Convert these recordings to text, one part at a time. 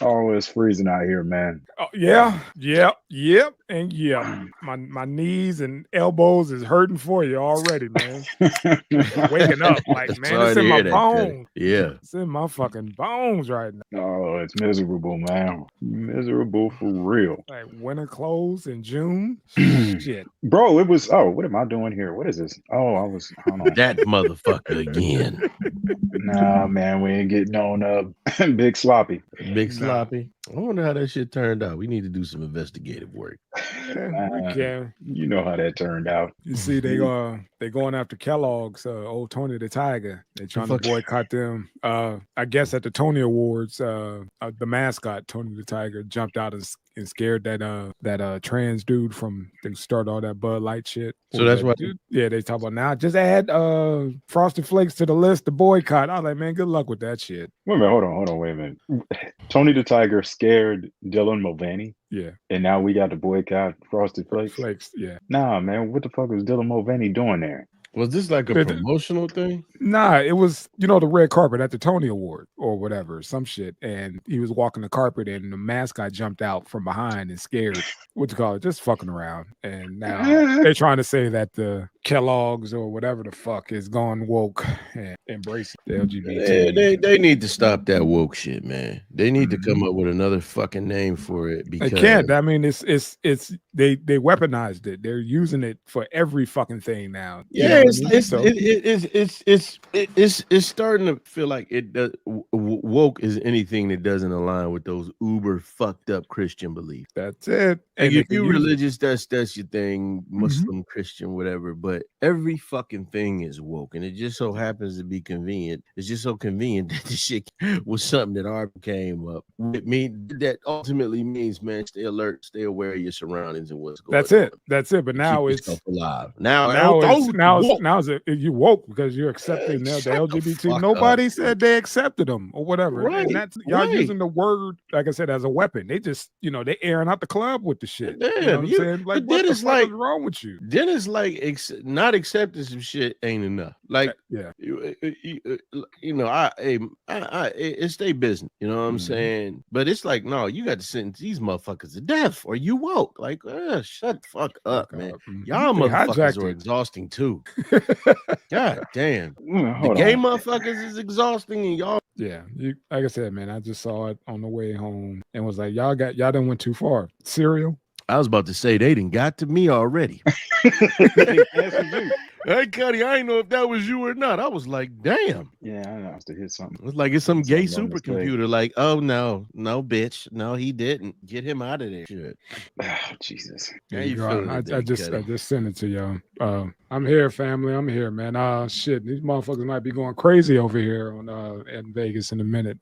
Oh, it's freezing out here, man. Oh, yep, and yeah. My knees and elbows is hurting for you already, man. Waking up like, man, it's in my bones. Yeah, it's in my fucking bones right now. Oh, it's miserable, man. Miserable for real. Like winter clothes in June. Shit, bro. It was. Oh, what am I doing here? What is this? Oh, I was. Hold on. That motherfucker again. Nah, man, we ain't getting on Big Sloppy. Big Sloppy. I wonder how that shit turned out. We need to do some investigative work. We can. You know how that turned out. You see, they going after Kellogg's, old Tony the Tiger. They trying to boycott them. I guess at the Tony Awards, the mascot Tony the Tiger jumped out and scared that trans dude from to start all that Bud Light shit. So that's what. Yeah, they talk about now. Just add Frosted Flakes to the list to boycott. I was like, man, good luck with that shit. Wait a minute, hold on, wait a minute. Tony the Tiger scared Dylan Mulvaney. Yeah. And now we got to boycott Frosted Flakes. Yeah. Nah, man, what the fuck was Dylan Mulvaney doing there? Was this like a promotional thing? Nah, it was, the red carpet at the Tony Award or whatever, some shit. And he was walking the carpet and the mascot jumped out from behind and scared, just fucking around. And now they're trying to say that the Kellogg's or whatever the fuck is gone woke and embracing the LGBT. They need to stop that woke shit, man. They need to come up with another fucking name for it because they can't. I mean, it's they weaponized it. They're using it for every fucking thing now. Yeah, it's starting to feel like it does. Woke is anything that doesn't align with those uber fucked up Christian beliefs. That's it. And if you're religious, that's your thing, Muslim, Christian, whatever. But every fucking thing is woke, and it just so happens to be convenient. It's just so convenient that the shit was something that Arb came up with me. That ultimately means, man, stay alert, stay aware of your surroundings and what's going on. That's it. But now it's alive. Now you woke because you're accepting the LGBT. Nobody said they accepted them or whatever. Right. And that's y'all using the word, like I said, as a weapon. They just, they airing out the club with the shit. Damn, you know what I'm saying? Like, what the fuck is wrong with you? Then it's like not accepting some shit ain't enough. Like, it's their business. You know what I'm saying? But it's like, no, you got to sentence these motherfuckers to death or you woke. Like, shut the fuck up, man. Y'all motherfuckers are exhausting too. God damn. The gay motherfuckers is exhausting and y'all. Yeah, like I said, man, I just saw it on the way home and was like, y'all done went too far. Cereal. I was about to say they done got to me already. Hey, Cuddy, I didn't know if that was you or not. I was like, damn. Yeah, I know to hit something. It's like it's some gay supercomputer. Like, oh no, bitch, no, he didn't. Get him out of there. Shit. Oh, Jesus. Yeah, I just sent it to y'all. I'm here, family. I'm here, man. Shit, these motherfuckers might be going crazy over here in Vegas in a minute.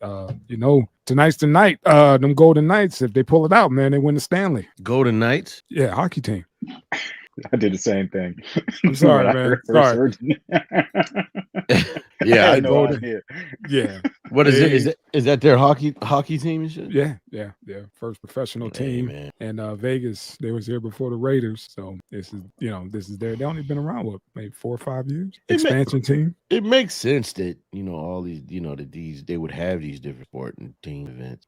Tonight's the night. Them Golden Knights, if they pull it out, man, they win the Stanley. Golden Knights? Yeah, hockey team. I did the same thing. I'm sorry, man. Sorry. Yeah, I know. Yeah. What is it? Is that their hockey team and shit? Yeah. First professional team. Man. And Vegas, they was here before the Raiders. So this is their. They only been around maybe 4 or 5 years. Expansion team. It makes sense that all these that they would have these different sport and team events.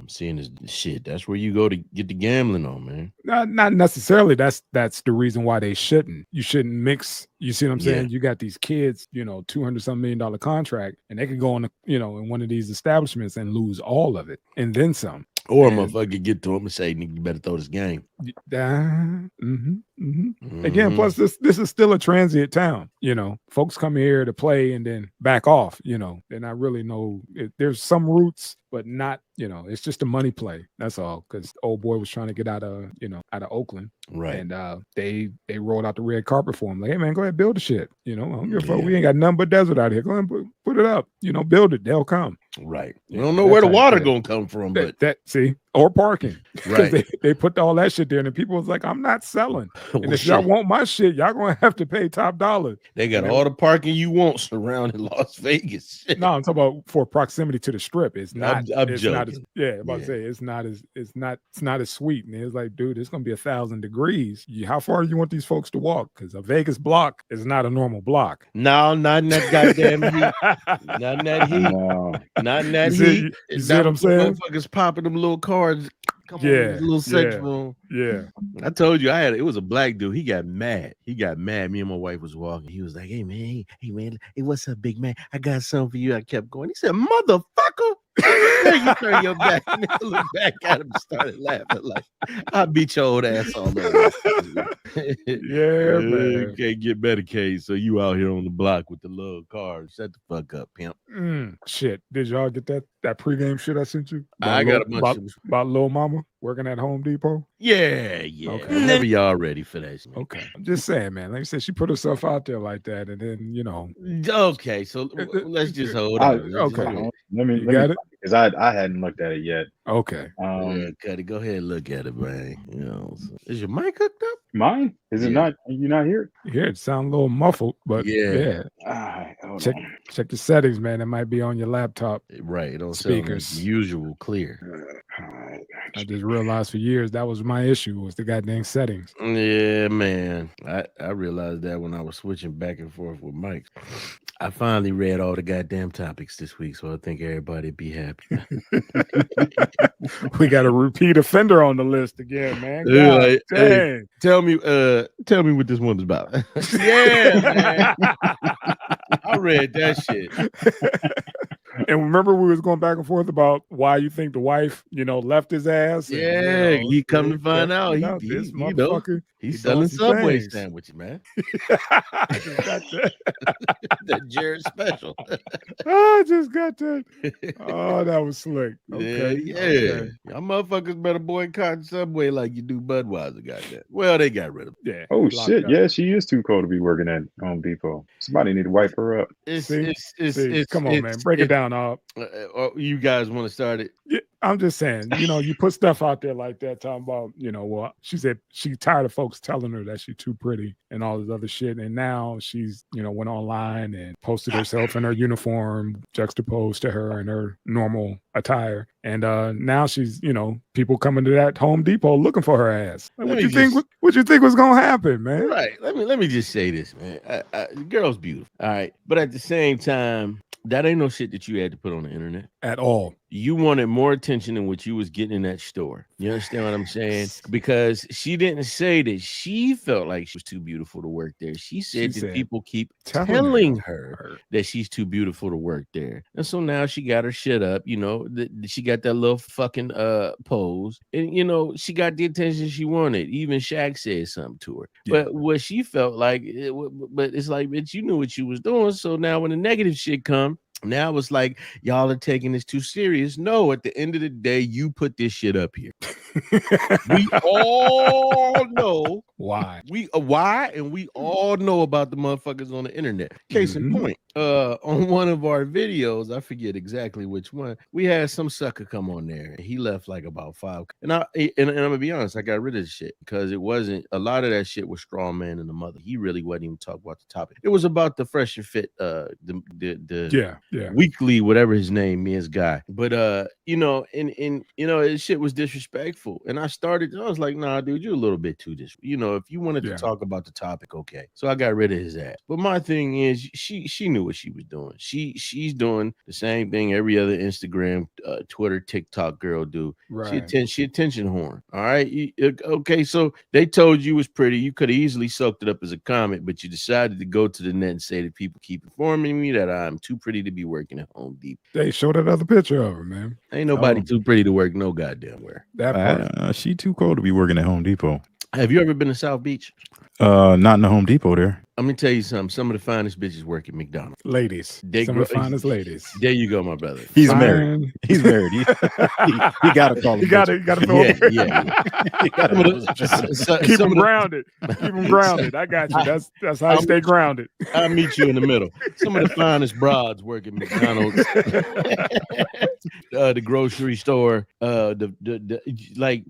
Seeing this shit. That's where you go to get the gambling on, man. Not necessarily. That's the reason why they shouldn't. You shouldn't mix. You see what I'm saying? Yeah. You got these kids, $200-some million contract, and they could go on, in one of these establishments and lose all of it, and then some. Or a motherfucker get to him and say, "Nigga, you better throw this game." Again, plus this is still a transient town. Folks come here to play and then back off. They're not really there's some roots, but not. It's just a money play. That's all. Because old boy was trying to get out of Oakland, right? And they rolled out the red carpet for him. Like, hey man, go ahead, build the shit. I don't give a fuck. We ain't got nothing but desert out here. Go ahead and put it up. Build it. They'll come. Right. We don't know where the water gonna come from, but see, or parking. Because Right. they put all that shit there, and people was like, I'm not selling. And Well, if y'all shit. want my shit, y'all gonna have to pay top dollar. They got And all the parking you want surrounding Las Vegas. Shit. No, I'm talking about for proximity to the strip. It's not. I'm it's not as, joking. yeah, I'm about to say it's not as sweet. And it's like, dude, it's gonna be 1,000 degrees. How far do you want these folks to walk? Because a Vegas block is not a normal block. No, not in that goddamn heat. Not in that heat. No. Not in that You see- heat. you see what I'm saying? Motherfuckers popping them little cards. Come on, Yeah, this little sex yeah. room. Yeah. I told you it was a black dude. He got mad. Me and my wife was walking. He was like, hey man, hey, what's up, big man? I got something for you. I kept going. He said, motherfucker. You turn your back and I looked back at him and started laughing like, I'll beat your old ass all over. Yeah, man. You can't get Medicaid, so you out here on the block with the little cars. Shut the fuck up, pimp. Shit. Did y'all get that pregame shit I sent you? I got a bunch about Lil Mama working at Home Depot. Yeah. Okay. Whenever y'all ready for that shit. Okay. I'm just saying, man. Like I said, she put herself out there like that, and then Okay, so let's just hold on. Okay. Let me got it? because I hadn't looked at it yet. Okay. Cuddy, go ahead and look at it, man. You know, is your mic hooked up? Mine? Is it not? You not here? Yeah, it sounds a little muffled, but Yeah. Hold check on. check the settings, man. It might be on your laptop. Right. It don't Speakers. sound like usual clear. All right. I just realized for years that was my issue, was the goddamn settings. Yeah, man. I realized that when I was switching back and forth with mics. I finally read all the goddamn topics this week, so I think everybody'd be happy. We got a repeat offender on the list again, man. God Hey, dang. tell me what this one's about. Yeah, man. I read that shit. And remember, we was going back and forth about why you think the wife, left his ass. And, Yeah, he come to find out, this he motherfucker, he's selling Subway things. sandwiches, man. I just got that. That Jared special. I just got that. Oh, that was slick. Okay. Yeah. Okay. Y'all motherfuckers better boycott Subway like you do Budweiser, goddamn. Well, they got rid of it. Yeah. Oh locked shit! up. Yeah, she is too cold to be working at Home Depot. Somebody need to wipe her up. See? Come on, man. Break it down, Ob. You guys want to start it? Yeah, I'm just saying, you put stuff out there like that, talking about, well, she said she tired of folks telling her that she's too pretty and all this other shit. And now she's, went online and posted herself in her uniform, juxtaposed to her in her normal attire. And now she's, people coming to that Home Depot looking for her ass. Like, what you think was gonna happen, man? Right. Let me just say this, man. The girl's beautiful. All right. But at the same time, that ain't no shit that you had to put on the internet At all. You wanted more attention than what you was getting in that store. You understand what I'm saying? Because she didn't say that she felt like she was too beautiful to work there. She said people keep telling her that she's too beautiful to work there. And so now she got her shit up, she got that little fucking pose. And, she got the attention she wanted. Even Shaq said something to her. Yeah. But what she felt like, but it's like, bitch, you knew what you was doing. So now when the negative shit come, now it's like y'all are taking this too serious. No, at the end of the day, you put this shit up here. We all know why. Why, and we all know about the motherfuckers on the internet. Case in point, on one of our videos, I forget exactly which one, we had some sucker come on there. And he left like about 5. And I'm gonna be honest, I got rid of the shit because it wasn't a lot of that shit was straw man and the mother. He really wasn't even talking about the topic. It was about the fresh and fit, weekly, whatever his name is, guy. But his shit was disrespectful. And I was like, nah, dude, you're a little bit too disrespectful. If you wanted to talk about the topic, okay. So I got rid of his ass. But my thing is, she knew what she was doing. She's doing the same thing every other Instagram, Twitter, TikTok girl do. Right. She attention horn. All right. Okay. So they told you it was pretty. You could have easily soaked it up as a comment, but you decided to go to the net and say that people keep informing me that I'm too pretty to be working at Home Depot. They showed that other picture of her, man. Ain't nobody too pretty to work no goddamn where. That part. She too cold to be working at Home Depot. Have you ever been to South Beach? Not in the Home Depot there. I'm gonna tell you something. Some of the finest bitches work at McDonald's. Ladies. Some of the finest ladies. There you go, my brother. He's married. He's married. He got to call him. You got to throw Keep him grounded. Keep him grounded. I got you. That's how you stay grounded. I'll meet you in the middle. Some of the finest broads work at McDonald's. The grocery store. Like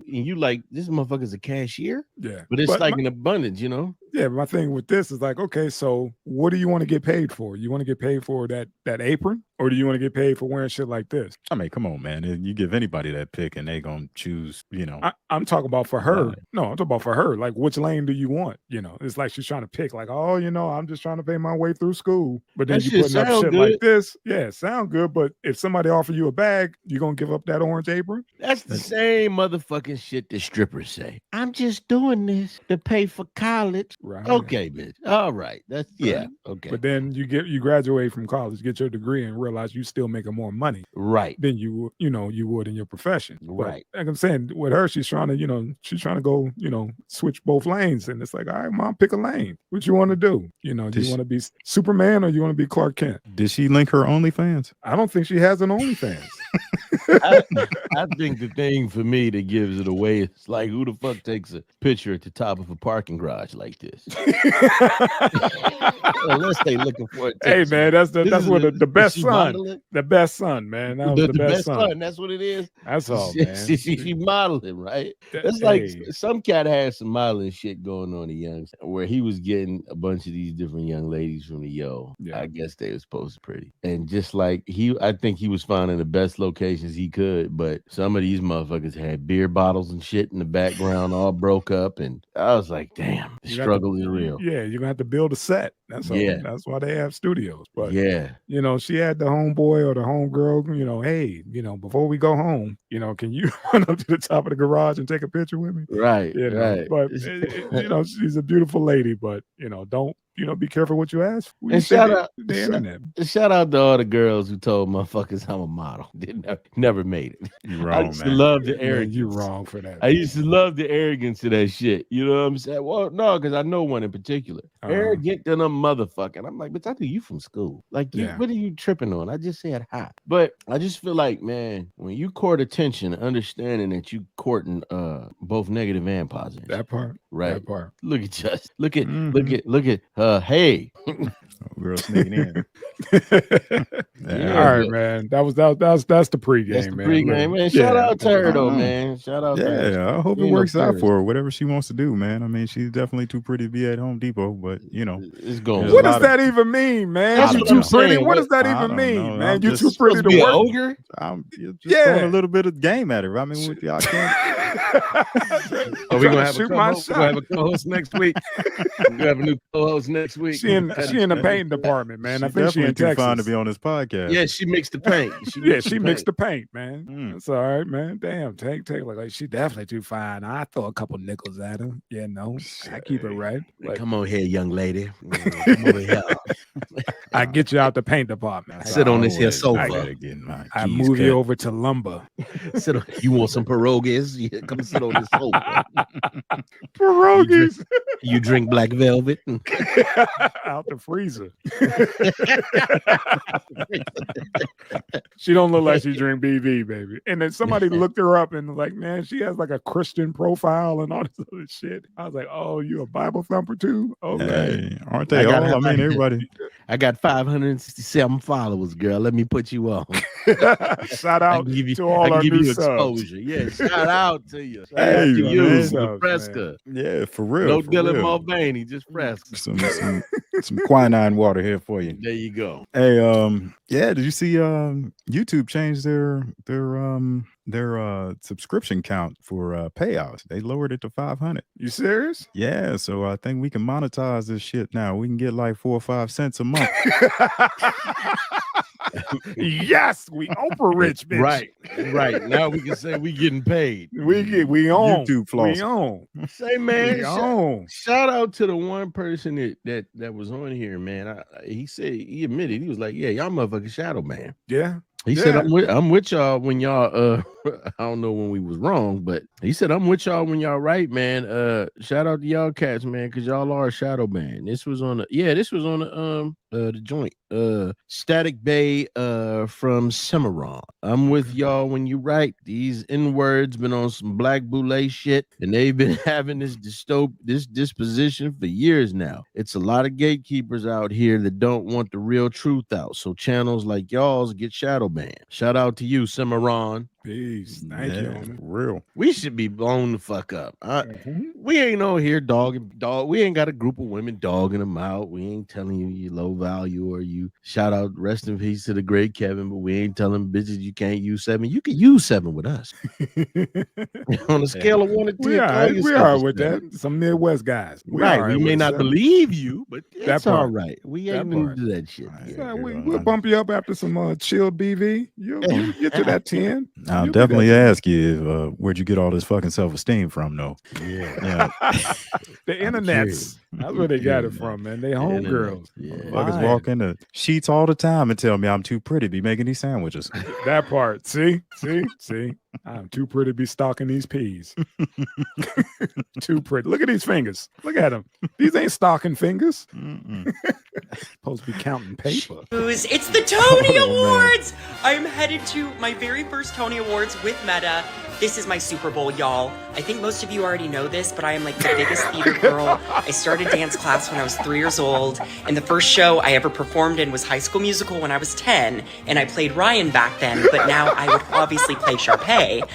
this motherfucker's a cashier. Yeah. But it's like an abundance, you know? Yeah, my thing with this is like, okay, so what do you want to get paid for? You want to get paid for that apron, or do you want to get paid for wearing shit like this? I mean, come on, man. You give anybody that pick and they gonna choose, you know. I'm talking about for her. No, I'm talking about for her. Like, which lane do you want? You know, it's like she's trying to pick, like, oh, you know, I'm just trying to pay my way through school. But then you putting up shit like this. Yeah, sound good. But if somebody offer you a bag, you gonna give up that orange apron? That's the same motherfucking shit the strippers say. I'm just doing this to pay for college. Right. Okay, bitch. All right. That's okay. But then you graduate from college, get your degree, and realize you still making more money, right, than you would in your profession. Right. But like I'm saying, with her, she's trying to go, switch both lanes, and it's like, all right, mom, pick a lane. What you want to do? You know, do you want to be Superman or you want to be Clark Kent? Did she link her OnlyFans? I don't think she has an OnlyFans. I think the thing for me that gives it away is like, who the fuck takes a picture at the top of a parking garage like this? Unless they looking for it. Hey man, that's what the best son. The best son, man. That was the best son. That's what it is. That's all, man. She modeling, right? That's like some cat had some modeling shit going on in Young, where he was getting a bunch of these different young ladies from the I guess they were supposed to be pretty. And just like I think he was finding the best locations he could, but some of these motherfuckers had beer bottles and shit in the background all broke up, and I was like, damn, the struggle is real. Yeah, you're gonna have to build a set. That's all. Yeah. That's why they have studios. But yeah, she had the homeboy or the homegirl, hey, before we go home, can you run up to the top of the garage and take a picture with me? Right. Right. But she's a beautiful lady, but don't be careful what you ask for. And shout out to all the girls who told motherfuckers I'm a model. Never made it. You're wrong, I used to love the arrogance. You're wrong for that. I used to love the arrogance of that shit. You know what I'm saying? Well, no, because I know one in particular. Arrogant than a motherfucker. I'm like, but I knew you from school. Like, what are you tripping on? I just said hi. But I just feel like, man, when you court attention, understanding that you courting both negative and positive. That part. Right. That part. Look at just look at hey. Girl sneaking in. All right, man. That's the pregame, That's the man. Pregame, man. Shout out to her though, man. Shout out to her. Yeah, I hope it works out for her. Whatever she wants to do, man. I mean, she's definitely too pretty to be at Home Depot, but it's going. What does that even mean, man? You too pretty. What does that even mean, man? You too pretty to work. Ogre? I'm just throwing a little bit of game at her. I mean, with y'all can't. Are we gonna have a co-host next week? We have a new co-host next week. She in the painting department, man. I think she in Texas. Fine to be on this podcast. Yeah, she mixed the paint. She mixed the paint, man. That's all right, man. Damn, take like she definitely too fine. I throw a couple nickels at her. I keep it right. Like, come on here, young lady. Come over here. I get you out the paint department. Sit on this here sofa. I move you over to lumber. You want some pierogies? Yeah, come sit on this sofa. Pierogies. You drink black velvet out the freezer. She don't look like she drink BV, baby. And then somebody looked her up and was like, man, she has like a Christian profile and all this other shit. I was like, oh, you a Bible thumper too? Okay. Hey, aren't they all? I mean, everybody. I got 567 followers, girl. Let me put you on. Shout out to all our new subs. Exposure. Yeah, shout out to you. Shout out to you, Fresca. Yeah, for real. No Dylan Mulvaney, just Fresca. Some quinine water here for you. There you go. Hey, did you see YouTube changed their subscription count for payouts? They lowered it to 500. You serious? Yeah, so I think we can monetize this shit now. We can get like 4 or 5 cents a month. Yes, we Oprah rich, bitch. Right. Now we can say we getting paid. We own YouTube floss. We own. Say, man, we shout out to the one person that was on here, man. He said, he admitted, he was like, yeah, y'all motherfucking shadow man. Yeah. He said, I'm with y'all when y'all I don't know when we was wrong, but he said I'm with y'all when y'all right, man. Shout out to y'all cats, man, because y'all are a shadow band. This was on the joint. Static Bay from Cimarron. I'm with y'all when you right. These N-words been on some black boule shit, and they've been having this disposition for years now. It's a lot of gatekeepers out here that don't want the real truth out. So channels like y'all's get shadow banned. Shout out to you, Cimarron. Peace. Thank you, homie. Real. We should be blown the fuck up. We ain't on here dog. We ain't got a group of women dogging them out. We ain't telling you low value or you shout out, rest in peace to the great Kevin, but we ain't telling bitches you can't use 7. You can use 7 with us. On a scale of 1 to 10, we are with that. Some Midwest guys. We may not believe you, but it's all right. We ain't part. into that shit. We'll bump you up after some chilled BV. You'll get to that 10. I'll definitely ask you where'd you get all this fucking self-esteem from, though? Yeah. The internets. That's where they got it from, man. They homegirls. Motherfuckers walk into Sheets all the time and tell me I'm too pretty to be making these sandwiches. That part. See? I'm too pretty to be stalking these peas. Too pretty. Look at these fingers. Look at them. These ain't stalking fingers. Supposed to be counting paper. It's the Tony Awards! I'm headed to my very first Tony Awards with Meta. This is my Super Bowl, y'all. I think most of you already know this, but I am like the biggest theater girl. I started dance class when I was 3 years old, and the first show I ever performed in was High School Musical when I was 10, and I played Ryan back then, but now I would obviously play Sharpay.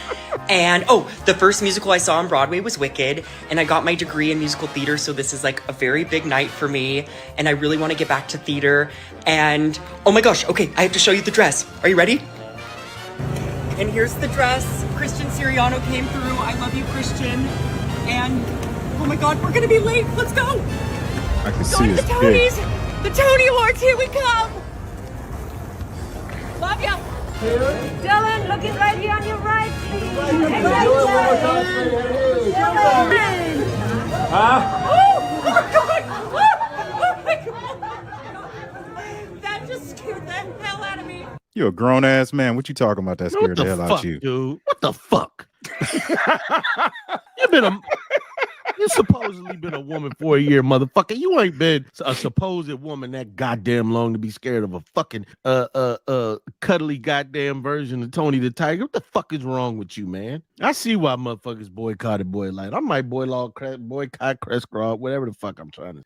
And, the first musical I saw on Broadway was Wicked, and I got my degree in musical theater, so this is like a very big night for me, and I really want to get back to theater. And, oh my gosh, okay, I have to show you the dress. Are you ready? And here's the dress. Christian Siriano came through. I love you, Christian. And, oh my God, we're gonna be late. Let's go. I can see Going to his the Tonys. The Tony Awards, here we come. Love ya. Dylan, looking right here on your right, please. Dylan. Oh my God. Oh my God. That just scared the hell out of me. You're a grown ass man. What you talking about? That scared the hell out of you, dude. What the fuck? You supposedly been a woman for a year, motherfucker. You ain't been a supposed woman that goddamn long to be scared of a fucking cuddly goddamn version of Tony the Tiger. What the fuck is wrong with you, man? I see why motherfuckers boycotted Boy Light. I might boycott Crestcraw, whatever the fuck I'm trying to.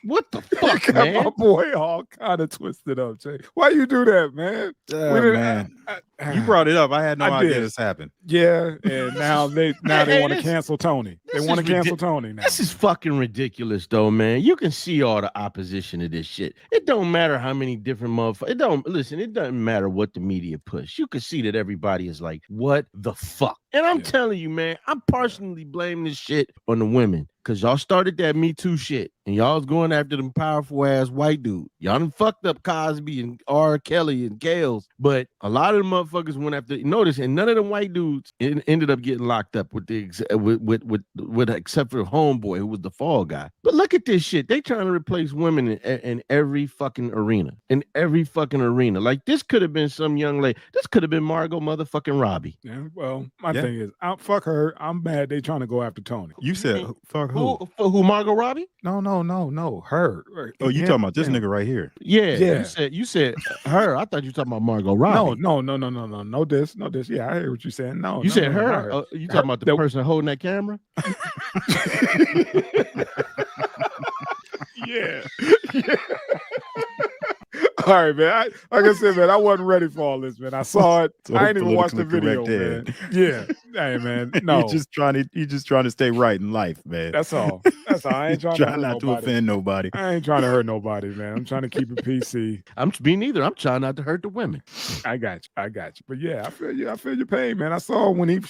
What the fuck, man? My boy all kind of twisted up, Jay. Why you do that, man? Man. You brought it up. I had no idea this happened. Yeah, and now they want to cancel Tony. They want to cancel Tony now. This is fucking ridiculous, though, man. You can see all the opposition to this shit. It don't matter how many different motherfuckers. It doesn't matter what the media push. You can see that everybody is like, what the fuck? And I'm telling you, man, I'm partially blaming this shit on the women. Because y'all started that Me Too shit. And y'all was going after them powerful ass white dude. Y'all done fucked up Cosby and R. Kelly and Gales. But a lot of the motherfuckers went after, notice, and none of them white dudes ended up getting locked up with except for Homeboy, who was the fall guy. But look at this shit. They trying to replace women in every fucking arena. In every fucking arena. Like, this could have been some young lady. This could have been Margot motherfucking Robbie. Yeah, well, my thing is, fuck her. I'm mad they trying to go after Tony. You said, fuck who? Who, Margot Robbie? No, her. Oh, you talking about this nigga right here? Yeah. You said her. I thought you were talking about Margot Robbie. No. No this. Yeah, I hear what you're saying. No, you said her. You talking about the person holding that camera? Yeah. All right, man. Like I said, man, I wasn't ready for all this, man. I saw it. So I ain't even watched the video, man. Yeah. Hey, man. No. You're just trying to stay right in life, man. That's all. I ain't trying to offend nobody. I ain't trying to hurt nobody, man. I'm trying to keep it PC. Me neither. I'm trying not to hurt the women. I got you. But yeah, I feel your pain, man. I saw when he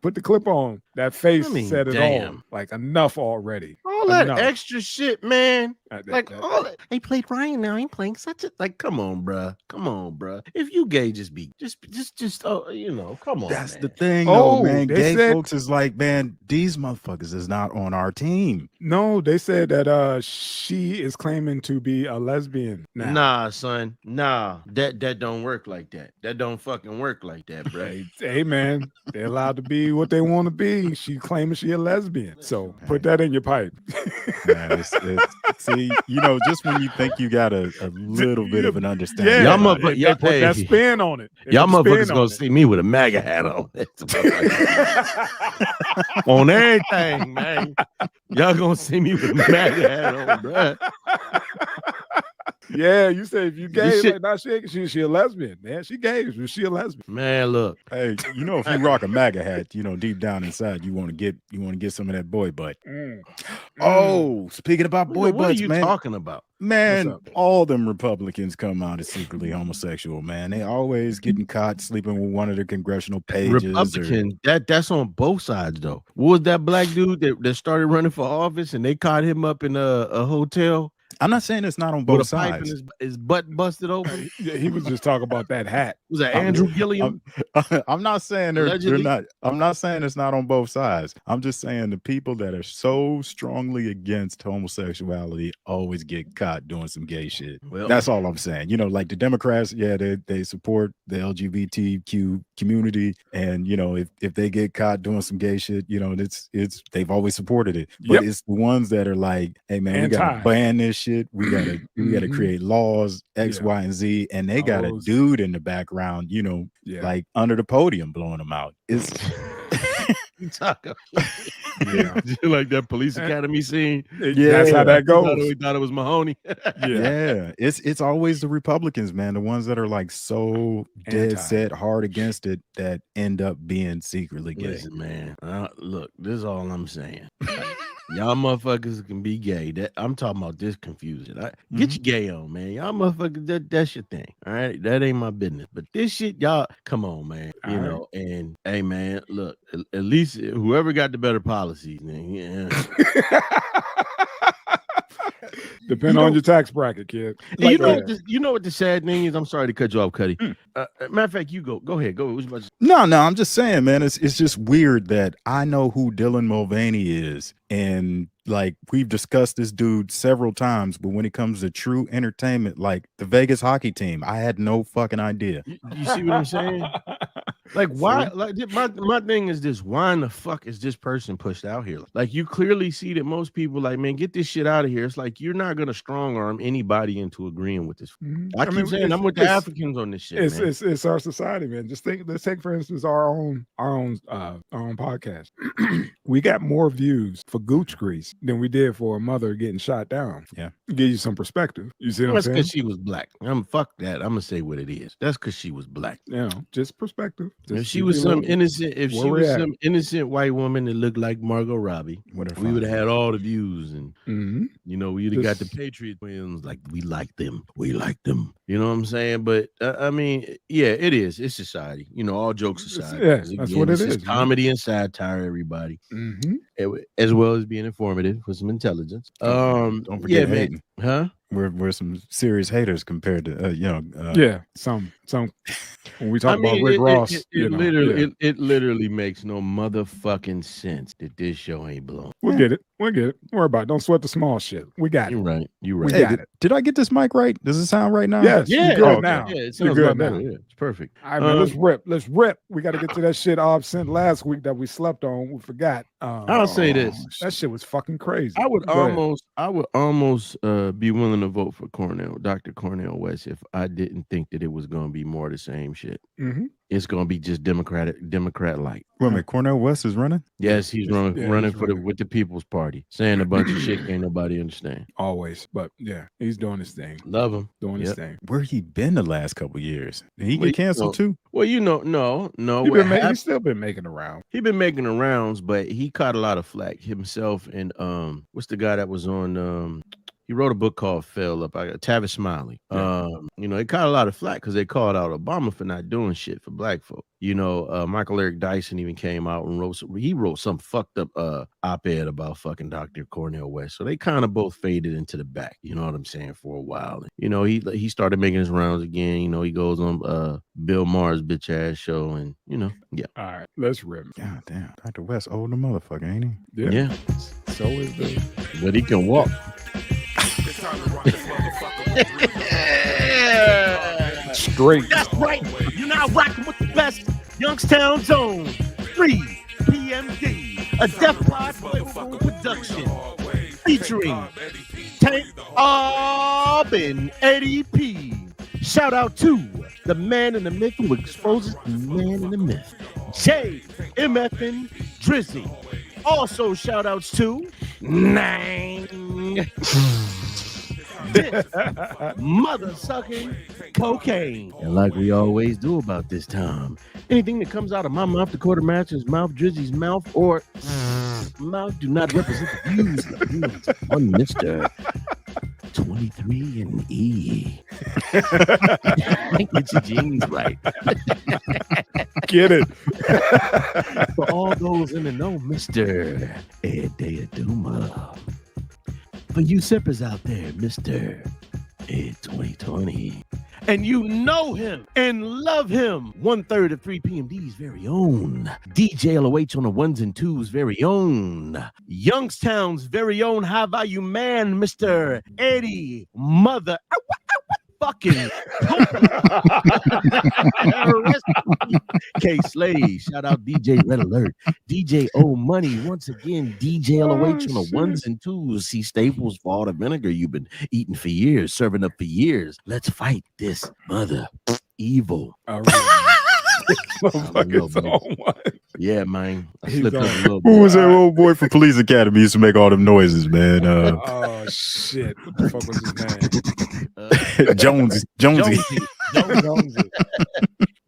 put the clip on, that face said it all. Like, enough already. All that extra shit, man. All that. They played Ryan now. He ain't playing such a come on, bruh. If you gay, just come on. That's man. the thing, Oh, man, they gay said- folks is like, man, these motherfuckers is not on our team. No, they said that she is claiming to be a lesbian now. Nah, son. Nah. That don't work like that. That don't fucking work like that, bro. Hey, man, they're allowed to be what they want to be. She claiming she a lesbian. So put that in your pipe. Man, see, just when you think you got a little bit of an understanding. Yeah, Y'all motherfuckers, they put that spin on it. They Y'all put the spin motherfuckers gonna see me with a MAGA hat on. On everything, man. Y'all gonna see me with a MAGA hat on, bro. Yeah, you say if you gay, shit- like, nah, she a lesbian, man. She gay, but she a lesbian. Man, look. Hey, if you rock a MAGA hat, deep down inside, you want to get some of that boy butt. Oh, speaking about boy What are butts, you man. talking about? Man, What's up? all them Republicans come out as secretly homosexual, man. They always getting caught sleeping with one of their congressional pages. Republican, that's on both sides though. What was that black dude that started running for office and they caught him up in a hotel I'm not saying it's not on with both a pipe and sides. his butt busted open? Yeah, he was just talking about that hat. Was that Andrew Gilliam? I'm not saying they're Allegedly? not. I'm not saying it's not on both sides. I'm just saying the people that are so strongly against homosexuality always get caught doing some gay shit. Well, That's all I'm saying. Like the Democrats, yeah, they support the LGBTQ community, and if they get caught doing some gay shit, it's they've always supported it. But Yep. it's the ones that are like, hey man, we gotta Anti. ban this shit. We gotta Mhm. create laws X, Yeah. Y, and Z, and they got a Those- dude in the background, Yeah. like under the podium blowing them out. It's you talking Yeah. like that police academy scene? That's how that goes. We thought it was Mahoney. yeah, it's always the Republicans, man, the ones that are like so dead Anti. set hard against it that end up being secretly gay. Listen, man. Look, this is all I'm saying. Y'all motherfuckers can be gay. I'm talking about this confusion. Get your gay on, man. Y'all motherfuckers, that's your thing. All right, that ain't my business. But this shit, y'all, come on, man. All right. And hey, man, look, at least whoever got the better policies, man. Yeah. Depend on your tax bracket, kid. And Like, you know what the sad thing is? I'm sorry to cut you off, Cuddy. Matter of fact, you go ahead. Go. What you about to say? No, I'm just saying, man, it's just weird that I know who Dylan Mulvaney is, and like we've discussed this dude several times, but when it comes to true entertainment, like the Vegas hockey team, I had no fucking idea. You see what I'm saying? Like why? Like my thing is this: why in the fuck is this person pushed out here? Like you clearly see that most people like, man, get this shit out of here. It's like you're not gonna strong arm anybody into agreing with this. Mhm. I keep saying I'm with the Africans on this shit. Man. It's our society, man. Let's take for instance our own podcast. We got more views for gooch grease than we did for a mother getting shot down. Yeah. Give you some perspective. You see what That's I'm because saying? she was black. Fuck that. I'm gonna say what it is. That's because she was black. Just perspective. If Just she give was you a some little- innocent, if where she we was at. some innocent white woman that looked like Margot Robbie, we would have had all the views, and Mhm. we'd have got the Just- Patriot twins. Like we like them, You know what I'm saying? But I mean, yeah, it is. It's society. All jokes aside. Yeah, 'Cause that's what this it is is, man. comedy and satire, everybody, Mhm. as well as being informative with some intelligence. Don't Yeah, forget man. hating. Huh? We're some serious haters compared to Yeah, some when we talk about Rick Ross, it literally makes no motherfucking sense that this show ain't blown. we'll get it. Don't worry about it. Don't sweat the small shit. We got You're it. right. You're We right. Hey, got it. did I get this mic right? Does it sound right now? Yes, Yeah, you're good okay. now. Yeah, it You're sounds a good lot better. now. Yeah, it's perfect. All right, man, let's rip. Let's rip. We got to get to that shit Aubs sent last week that we slept on. We forgot. I'll say this. That shit was fucking crazy. I would Go ahead. almost be willing to vote for Dr. Cornel West, if I didn't think that it was going to be more of the same shit. Mhm. It's going to be just Democrat like. Wait a minute, Cornell West is running? Yes, he's running he's for running. with the People's Party, saying a bunch of shit can't nobody understand. Always, but yeah, he's doing his thing. Love him. Doing his Yep. thing. Where he been the last couple years? Did he Well, get canceled too? Well, no. He's still been making the round. He been making the rounds, but he caught a lot of flack himself. And what's the guy that was on He wrote a book called "Fail Up." Tavis Smiley. It caught a lot of flack because they called out Obama for not doing shit for black folk. Michael Eric Dyson even came out and wrote some fucked up op-ed about fucking Dr. Cornel West. So they kind of both faded into the back. You know what I'm saying? For a while. He started making his rounds again. He goes on Bill Maher's bitch ass show, and yeah. All right, let's rip. God damn, Dr. West old the motherfucker, ain't he? Yeah. So is the. But he can walk. Straight. That's right. You're now rocking with the best. Youngstown Zone 3 PMD, a Def Pod production featuring Tank Aub and Eddie P. Shout out to the man in the myth who exposes the man in the myth, JMFN Drizzy. Also shout outs to Nang. Mother sucking cocaine. And like we always do about this time, anything that comes out of my mouth, the quartermaster's mouth, Drizzy's mouth, or mouth do not represent the views on Mr. 23 and E. Get your jeans right. Get it. For all those in the know, Mr. Ed Duma. For you sippers out there, Mr. Ed 2020. And you know him and love him. 1/3 of 3 PMD's very own. DJ LOH on the 1s and 2s very own. Youngstown's very own high value man, Mr. Eddie Mother. Fucking K Slade, shout out DJ Red Alert, DJ O Money once again, DJ LOH on the 1s and 2s. See Staples for all the vinegar you've been eating for years, serving up for years. Let's fight this mother evil. Yeah, man. I slipped up a little bit. Who was that old boy from Police Academy? He used to make all them noises, man. Oh shit! What the fuck was his name?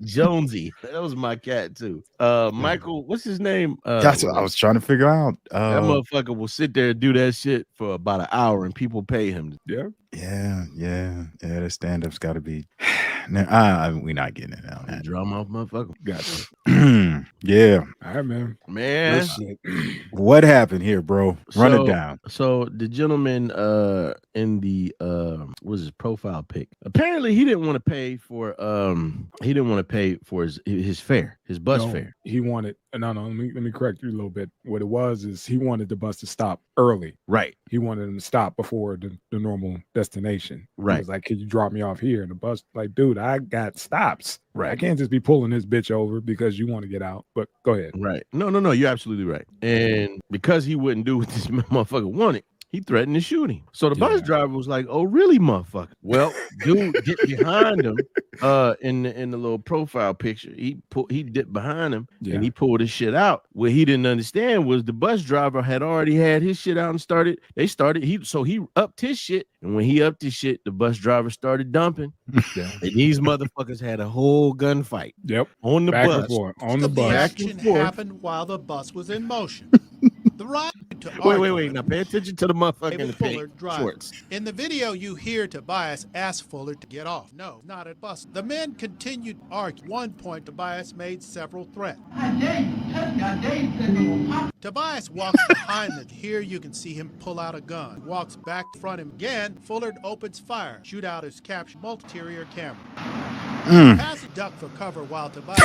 Jonesy. That was my cat too. Michael, what's his name? That's what I was trying to figure out. That motherfucker will sit there and do that shit for about an hour, and people pay him. Yeah. The stand-up's got to be. Now, we're not getting it out. Drum off, motherfucker. Gotcha. Yeah. All right, man. What happened here, bro? Run it down. So the gentleman in the what was his profile pic? Apparently he didn't want to pay for his fare, his bus fare. He wanted let me correct you a little bit. What it was is he wanted the bus to stop early. Right. He wanted him to stop before the normal destination. Right. He was like, "Can you drop me off here?" And the bus like, "Dude, I got stops. Right. I can't just be pulling this bitch over because you want to get out." But go ahead. Right. No, you're absolutely right. And because he wouldn't do what this motherfucker wanted, he threatened to shoot him. So the bus driver was like, "Oh, really, motherfucker?" Well, dude, get behind him. In the little profile picture, he dipped behind him and he pulled his shit out. What he didn't understand was the bus driver had already had his shit out and he upped his shit, and when he upped his shit, the bus driver started dumping. And these motherfuckers had a whole gunfight. Yep. On the Back bus. and forth. On the bus. The action happened while the bus was in motion. The ride to wait. Now pay attention to the motherfucker in the pink shorts. In the video, you hear Tobias ask Fullard to get off. No, not at bus. The men continued to argue. At one point, Tobias made several threats. Tobias walks behind them. Here you can see him pull out a gun. Walks back to front him again. Fullard opens fire. Shootout is captured. Multi-interior camera. Pass duck for cover while Tobias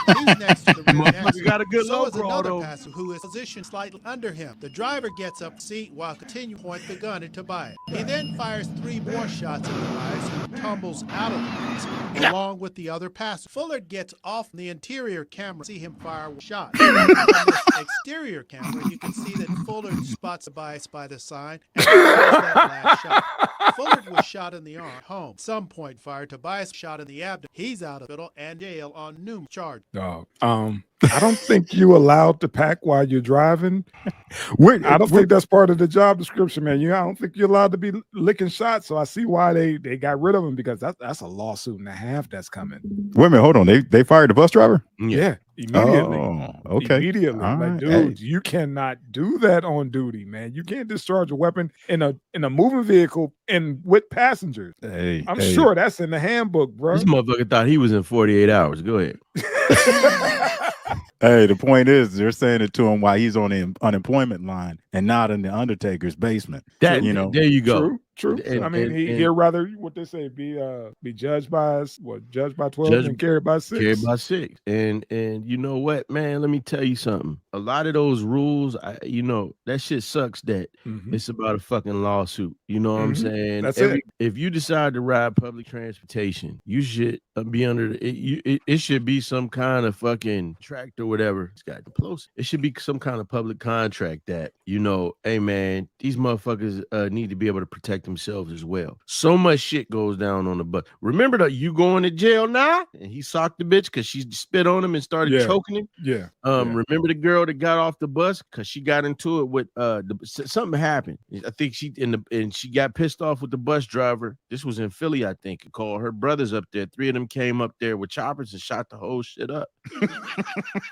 he's next to the rear exit. Got a good So is low another passenger who is positioned slightly under him. The driver gets up seat while continuing to point the gun at Tobias. He then fires 3 more shots at Tobias, who tumbles out of the bus along with the other passenger. Fullard gets off the interior camera. See him fire one shot. On this exterior camera, you can see that Fullard spots Tobias by the sign and fires that last shot. Fullard was shot in the arm. Home. Some point fired. Tobias shot in the abdomen. He's out of hospital and jail on numerous charges. I don't think you allowed to pack while you're driving. I don't think that's part of the job description, man. I don't think you're allowed to be licking shots. So I see why they got rid of him, because that's a lawsuit and a half that's coming. Wait a minute, hold on. They fired the bus driver? Yeah. immediately. Oh, okay. Immediately. All Like, right. dude, Hey. you cannot do that on duty, man. You can't discharge a weapon in a moving vehicle and with passengers. Hey, I'm hey. sure that's in the handbook, bro. This motherfucker thought he was in 48 hours. Go ahead. Hey, the point is, they're saying it to him while he's on the unemployment line and not in the Undertaker's basement. That, you know, there you go. True. And- I mean, and- he'd rather what they say be judged by judged by 12 Judged- and carried by 6. Carried by 6. And you know what, man? Let me tell you something. A lot of those rules, that shit sucks that Mhm. it's about a fucking lawsuit. You know what I'm Mhm. saying? That's it. If you decide to ride public transportation, you should be under it should be some kind of fucking tract or whatever. It's got close. It should be some kind of public contract that, hey man, these motherfuckers need to be able to protect themselves as well. So much shit goes down on the bus. Remember that you going to jail now? And he socked the bitch because she spit on him and started Yeah. choking him. Yeah. Remember the girl that got off the bus because she got into it with something happened. I think she got pissed off with the bus driver. This was in Philly, I think. It called her brothers up there. 3 of them came up there with choppers and shot the whole shit up.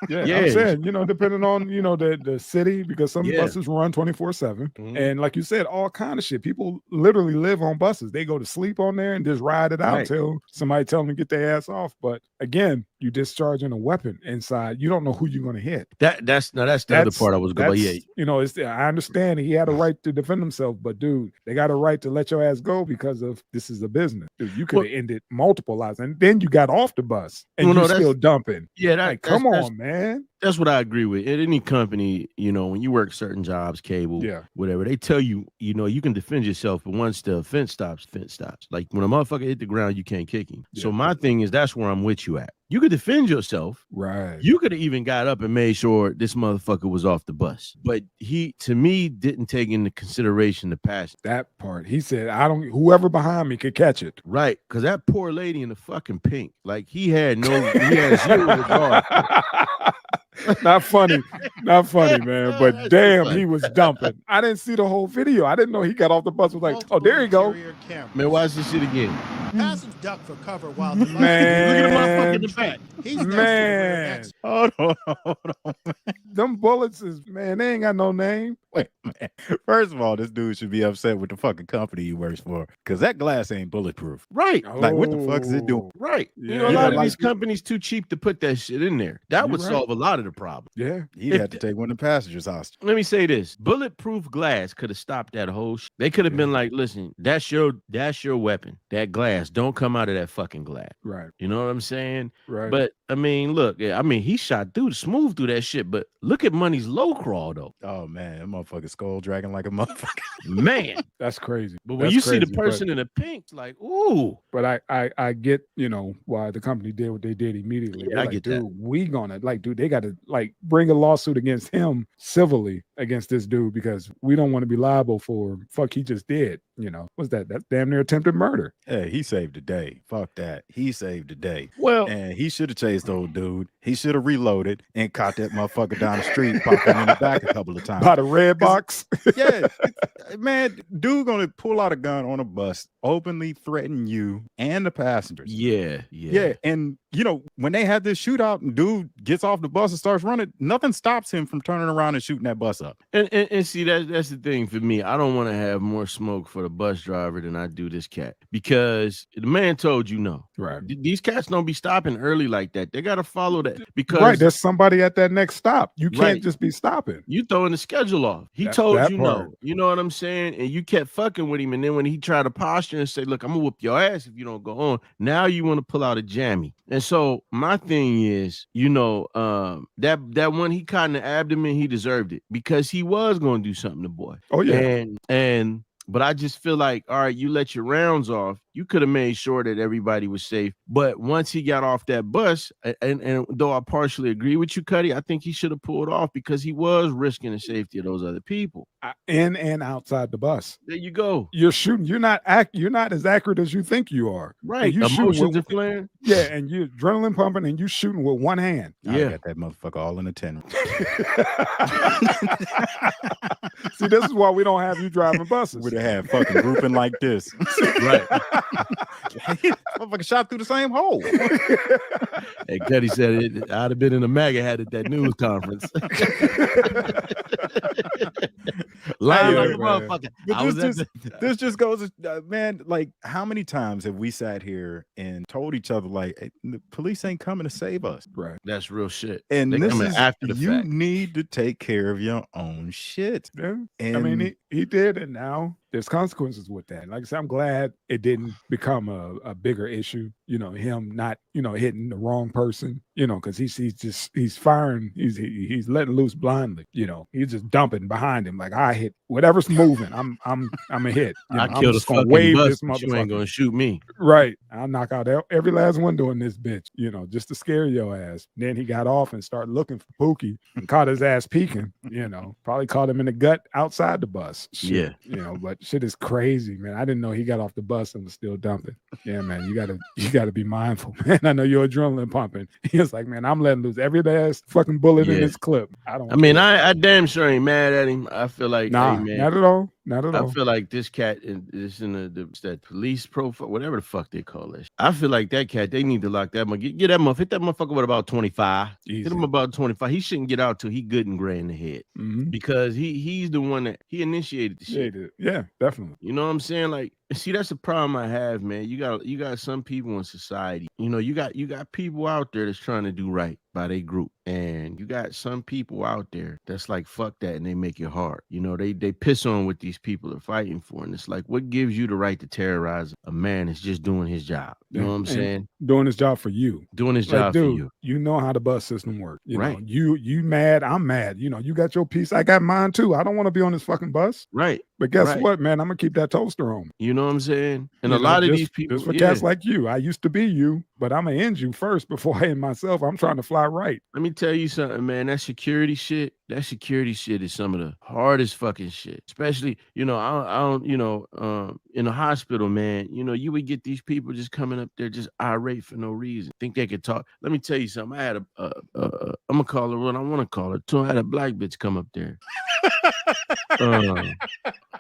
Yeah, I'm saying, depending on, the city, because some Yeah. buses run 24/7. Mhm. And like you said, all kind of shit. People literally live on buses. They go to sleep on there and just ride it out Right. till somebody tell them to get their ass off. But again, you discharging a weapon inside. You don't know who you're going to hit. That's the other part I was going. Yeah, I understand he had a right to defend himself, but dude, they got a right to let your ass go because of this is a business. Dude, you could have ended multiple lives, and then you got off the bus and Well, no, you're that's- still dumping. yeah. Like, come on, man. That's what I agree with. At any company, when you work certain jobs, cable, Yeah. whatever, they tell you, you can defend yourself, but once the offense stops. Like when a motherfucker hit the ground, you can't kick him. So Yeah. my thing is that's where I'm with you at. You could defend yourself. Right. You could have even got up and made sure this motherfucker was off the bus. But he, to me, didn't take into consideration the passion. That part. He said, whoever behind me could catch it. Right. Because that poor lady in the fucking pink, like he had zero regard. Not funny, man. But damn, he was dumping. I didn't see the whole video. I didn't know he got off the bus. Was like, oh, there you go. Man, watch this shit again. Passengers duck for cover while the bus Man. Look at the motherfucker in the back. He's next to the Man. next. hold on. Them bullets is, man, they ain't got no name. Wait, man. First of all, this dude should be upset with the fucking company he works for because that glass ain't bulletproof. Right. Like, what the fuck is it doing? Right. Yeah. A lot of Like- these companies too cheap to put that shit in there. That You're would right. solve a lot of the problem. Yeah. He'd If have to take one of the passengers hostage. Let me say this: bulletproof glass could have stopped that whole shit. They could have been like, "Listen, that's your weapon. That glass, don't come out of that fucking glass." Right. You know what I'm saying? Right. But I mean, look, he shot smooth through that shit. But look at Money's low crawl though, Oh man, that motherfucker skull dragging like a motherfucker. man. that's crazy. But when That's you see the crazy, person in the pink, it's like, ooh, But I get, why the company did what they did immediately. Yeah, They're I like, get dude, that. we gonna they gotta bring a lawsuit against him civilly against this dude because we don't want to be liable for fuck he just did. What's that? That's damn near attempted murder. Hey, he saved the day. Fuck that. He saved the day. well, And he should have chased old dude. He should have reloaded and caught that motherfucker down the street, popped him in the back a couple of times. By the red box. Yeah, man, dude gonna pull out a gun on a bus, openly threaten you and the passengers. yeah. Yeah, and when they had this shootout and dude gets off the bus and starts running, nothing stops him from turning around and shooting that bus up. And see that's the thing for me. I don't want to have more smoke for the bus driver than I do this cat because the man told you no. Right. These cats don't be stopping early like that. They got to follow that because Right. There's somebody at that next stop. You can't Right. just be stopping. you throwing the schedule off. He That told you part. no. You know what I'm saying? And you kept fucking with him. And then when he tried to posture and say, "Look, I'm gonna whoop your ass if you don't go on," now you want to pull out a jammy. And so my thing is, that one he caught in the abdomen, he deserved it because he was gonna do something to boy. Oh yeah. But I just feel like, all right, you let your rounds off. You could have made sure that everybody was safe. But once he got off that bus, and though I partially agree with you, Cuddy, I think he should have pulled off because he was risking the safety of those other people. In and outside the bus. There you go. You're shooting. You're not as accurate as you think you are. Right. And you shooting Emotions with- are flaring. Yeah, and you're adrenaline pumping and you shooting with one hand. I Yeah. got that motherfucker all in the 10. See, this is why we don't have you driving buses. Would have had fucking grouping like this. Right. Motherfucker shot through the same hole. And Gotti said it. I'd have been in the MAGA hat at that news conference. Lying like a motherfucker. But this just goes, man. Like, how many times have we sat here and told each other, like, hey, the police ain't coming to save us? Right. That's real shit. And They this coming is after the you fact. need to take care of your own shit. Yeah. And I mean, he did it. Now there's consequences with that. Like I said, I'm glad it didn't become a bigger issue. Him not hitting the wrong person. Because he's firing. He's letting loose blindly. He's just dumping behind him. Like, I hit whatever's moving. I'm a hit. I I'm killed a just gonna fucking wave bus, this but you ain't motherfucker. gonna shoot me. Right. I'll knock out every last window in this bitch, just to scare your ass. Then he got off and started looking for Pookie and caught his ass peeking, probably caught him in the gut outside the bus. Shit, but shit is crazy, man. I didn't know he got off the bus and was still dumping. Yeah, man, you gotta be mindful, man. I know your adrenaline pumping. He was like, man, I'm letting loose every last fucking bullet in this clip. I damn sure ain't mad at him. I feel like, nah, hey, man, not at all. Not at all. I feel like this cat is in that police profile, whatever the fuck they call it. I feel like that cat, they need to lock that motherfucker. Get that motherfucker, hit that motherfucker with about 25. Easy. Hit him about 25. He shouldn't get out till he good and gray in the head. Mhm. Because he's the one that he initiated the shit. Yeah, definitely. You know what I'm saying? Like, see, that's the problem I have, man. You got some people in society. You got people out there that's trying to do right by their group, and you got some people out there that's like, fuck that, and they make it hard. They piss on what these people are fighting for, and it's like, what gives you the right to terrorize a man that's just doing his job? You know what I'm saying? Doing his job for you. Doing his job for you. You know how the bus system works. Right. You mad, I'm mad. You got your piece, I got mine too. I don't want to be on this fucking bus. Right. But guess what, man? I'm gonna keep that toaster on. You know what I'm saying? And a lot of these people, just for cats like you, I used to be you, but I'm gonna end you first before I end myself. I'm trying to fly right. Let me tell you something, man. That security shit is some of the hardest fucking shit. Especially, I don't, in the hospital, man. You would get these people just coming up there just irate for no reason. Think they could talk. Let me tell you something. I had I'm gonna call her what I want to call her. So I had a black bitch come up there.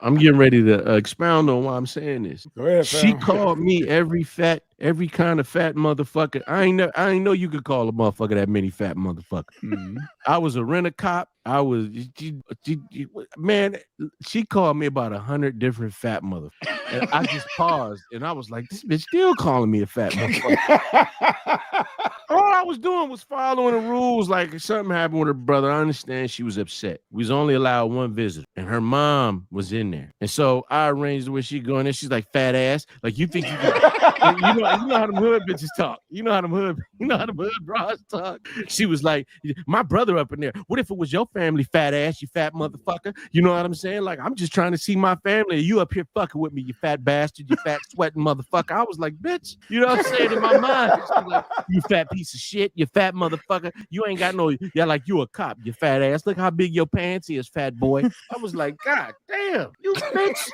I'm getting ready to expound on why I'm saying this. Go ahead, she fam. called me every kind of fat motherfucker. I ain't know you could call a motherfucker that many fat motherfucker. Mhm. I was a rent-a-cop. I was, man, she called me about 100 different fat motherfuckers. And I just paused and I was like, this bitch still calling me a fat motherfucker. All I was doing was following the rules. Like, if something happened with her brother, I understand she was upset. We was only allowed one visitor, and her mom was in there. And so I arranged where she going in. She's like, fat ass. Like, you think you can, you know how them hood bitches talk. You know how them hood bras talk. She was like, my brother up in there. What if it was your family, fat ass, you fat motherfucker? You know what I'm saying? Like, I'm just trying to see my family. You up here fucking with me, you fat bastard, you fat sweating motherfucker. I was like, bitch, you know what I'm saying in my mind? She was like, you fat piece of shit, you fat motherfucker. You ain't got no, like you a cop, you fat ass. Look how big your pants is, fat boy. I was like, God damn, you bitch.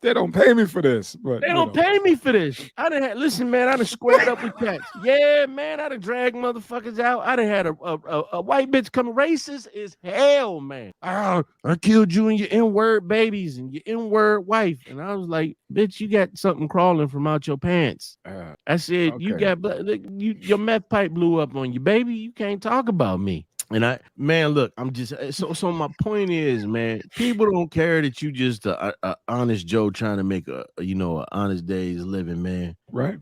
They don't pay me for this. But They don't pay me for this. Listen, man, I done squared up with cats. Yeah, man, I done dragged motherfuckers out. I done had a white bitch come racist as hell, man. I killed you and your N-word babies and your N-word wife. And I was like, bitch, you got something crawling from out your pants. I said, okay. you got, your meth pipe blew up on you, baby. You can't talk about me. And look, I'm just so my point is, man, people don't care that you just a honest Joe trying to make a honest day's living, man. Right.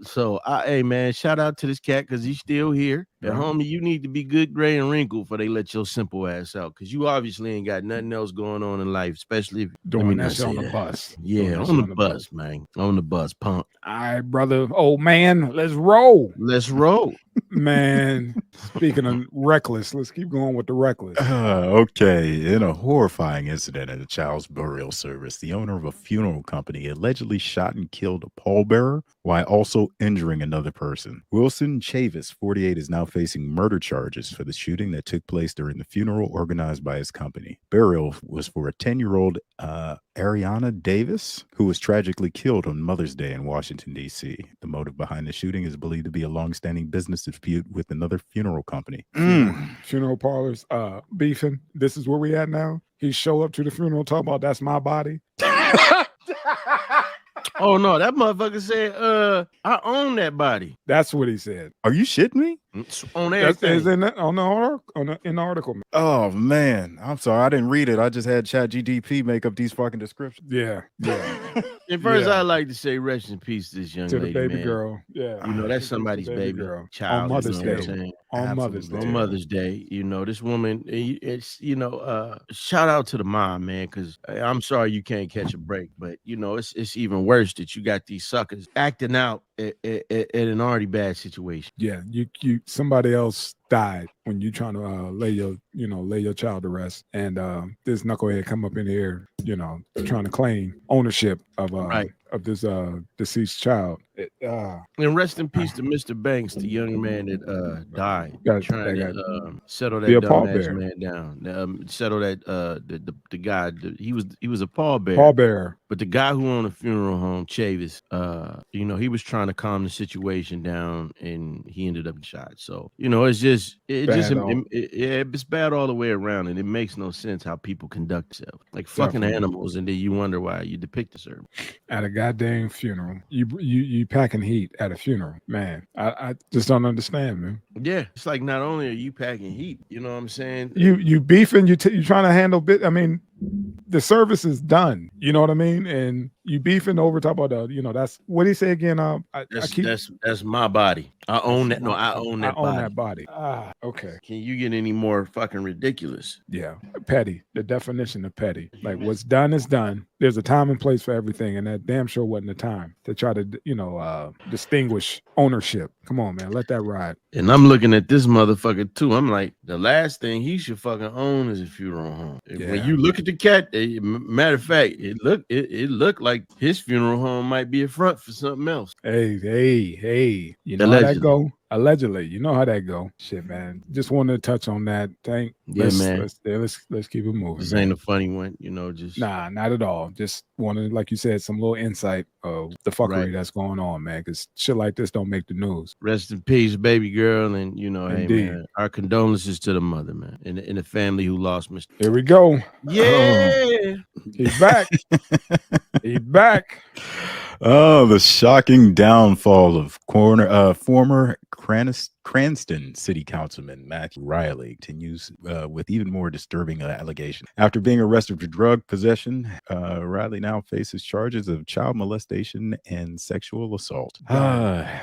So hey, man, shout out to this cat because he's still here. But homie, you need to be good, gray, and wrinkled before they let your simple ass out. Because you obviously ain't got nothing else going on in life, especially if Doing that shit on the bus. Yeah, on the bus, man. On the bus, punk. All right, brother. Old man, let's roll. Let's roll. Man, speaking of reckless, let's keep going with the reckless. Okay. In a horrifying incident at a child's burial service, the owner of a funeral company allegedly shot and killed a pallbearer while also injuring another person. Wilson Chavis, 48, is now facing murder charges for the shooting that took place during the funeral organized by his company. Burial was for a 10-year-old Ariana Davis, who was tragically killed on Mother's Day in Washington, D.C. The motive behind the shooting is believed to be a long-standing business dispute with another funeral company. Funeral parlors, beefing. This is where we at now. He show up to the funeral talking about that's my body. Oh no, that motherfucker said, I own that body. That's what he said. Are you shitting me? It's on That's everything. in the article. Man. Oh man, I'm sorry, I didn't read it. I just had ChatGPT make up these fucking descriptions. Yeah. And first, Yeah. I'd like to say rest in peace to this young To the lady, baby man. girl. Yeah. You know, that's somebody's baby girl. child. On Mother's you know what Day. I'm saying? On Mother's Absolutely. Day. On Mother's Day, you know, this woman, it's, you know, shout out to the mom, man, because I'm sorry you can't catch a break, but, you know, it's even worse that you got these suckers acting out at an already bad situation. Yeah, you somebody else died when you trying to lay your child to rest, and this knucklehead come up in here, you know, trying to claim ownership of Right. of this deceased child. And rest in peace to Mr. Banks, the young man that died trying to settle that be a dumbass pallbearer. man down. Settle that the guy. He was a pallbearer. Pallbearer. But the guy who owned a funeral home, Chavis, you know, he was trying to calm the situation down, and he ended up shot. So, you know, it's bad all the way around, and it makes no sense how people conduct themselves like fucking animals, and then you wonder why you depict a certain at a goddamn funeral. You packing heat at a funeral, man. I just don't understand, man. Yeah, it's like not only are you packing heat, you know what I'm saying? You beefing, you trying to handle bit. I mean, the service is done. You know what I mean? And you beefing over top of the, you know, that's what he say again. That's my body. I own that. No, I own that. I own that body. Okay. Can you get any more fucking ridiculous? Yeah, petty. The definition of petty. Like what's done is done. There's a time and place for everything, and that damn sure wasn't the time to try to, you know, distinguish ownership. Come on, man, let that ride. And I'm looking at this motherfucker too. I'm like, the last thing he should fucking own is a funeral home. Yeah. When you look at the cat, matter of fact, it looked like his funeral home might be a front for something else. Hey, you know how that go? Allegedly, you know how that go. Shit, man. Just wanted to touch on that. Man. Let's keep it moving. This ain't a funny one, you know. Just nah, not at all. Just wanted, like you said, some little insight of the fuckery that's going on, man. Because shit like this don't make the news. Rest in peace, baby girl, and you know, Indeed. hey man, our condolences to the mother, man, and the family who lost Mr. Here we go. Yeah, He's back. He's back. Oh, the shocking downfall of former Cranston City Councilman Matthew Riley continues with even more disturbing allegations. After being arrested for drug possession, Riley now faces charges of child molestation and sexual assault.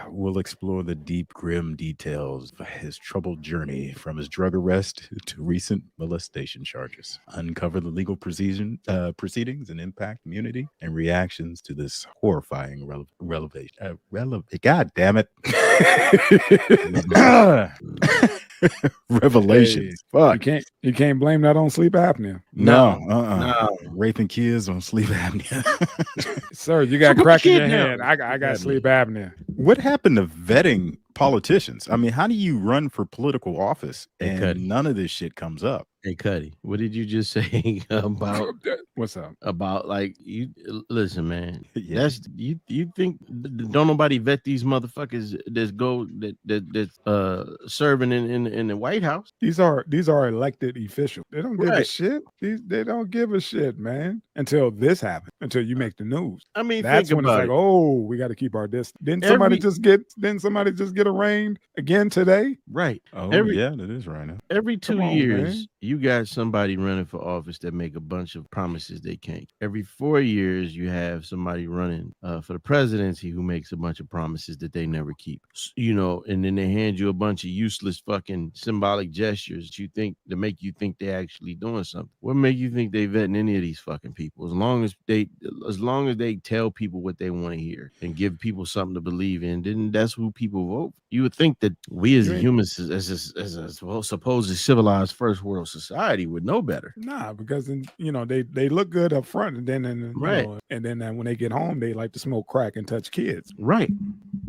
We'll explore the deep, grim details of his troubled journey from his drug arrest to recent molestation charges. Uncover the legal proceedings and impact community and reactions to this horrifying revelation. God damn it. Revelations. Fuck. You can't blame that on sleep apnea. No. Raping kids on sleep apnea. Sir, you got crack in your head. I got sleep apnea. What happened to vetting politicians? I mean, how do you run for political office and none of this shit comes up? Hey, Cuddy, what did you just say about what's up? About like you listen, man. Yeah. That's you think don't nobody vet these motherfuckers that's serving in the White House? These are elected officials. They don't give a shit. They don't give a shit, man. Until this happens. Until you make the news. I mean, that's think when about it's like, oh, we got to keep our distance. Didn't somebody just get arraigned again today? Right. Oh, yeah, that is right now. Every 2 years, you got somebody running for office that make a bunch of promises they can't. Every 4 years, you have somebody running for the presidency who makes a bunch of promises that they never keep. You know, and then they hand you a bunch of useless fucking symbolic gestures that you think to make you think they're actually doing something. What make you think they vetting any of these fucking people? As long as they tell people what they want to hear and give people something to believe in, then that's who people vote. You would think that we as humans, as a supposed civilized first world society, would know better. Nah, because they look good up front, and then when they get home, they like to smoke crack and touch kids. Right.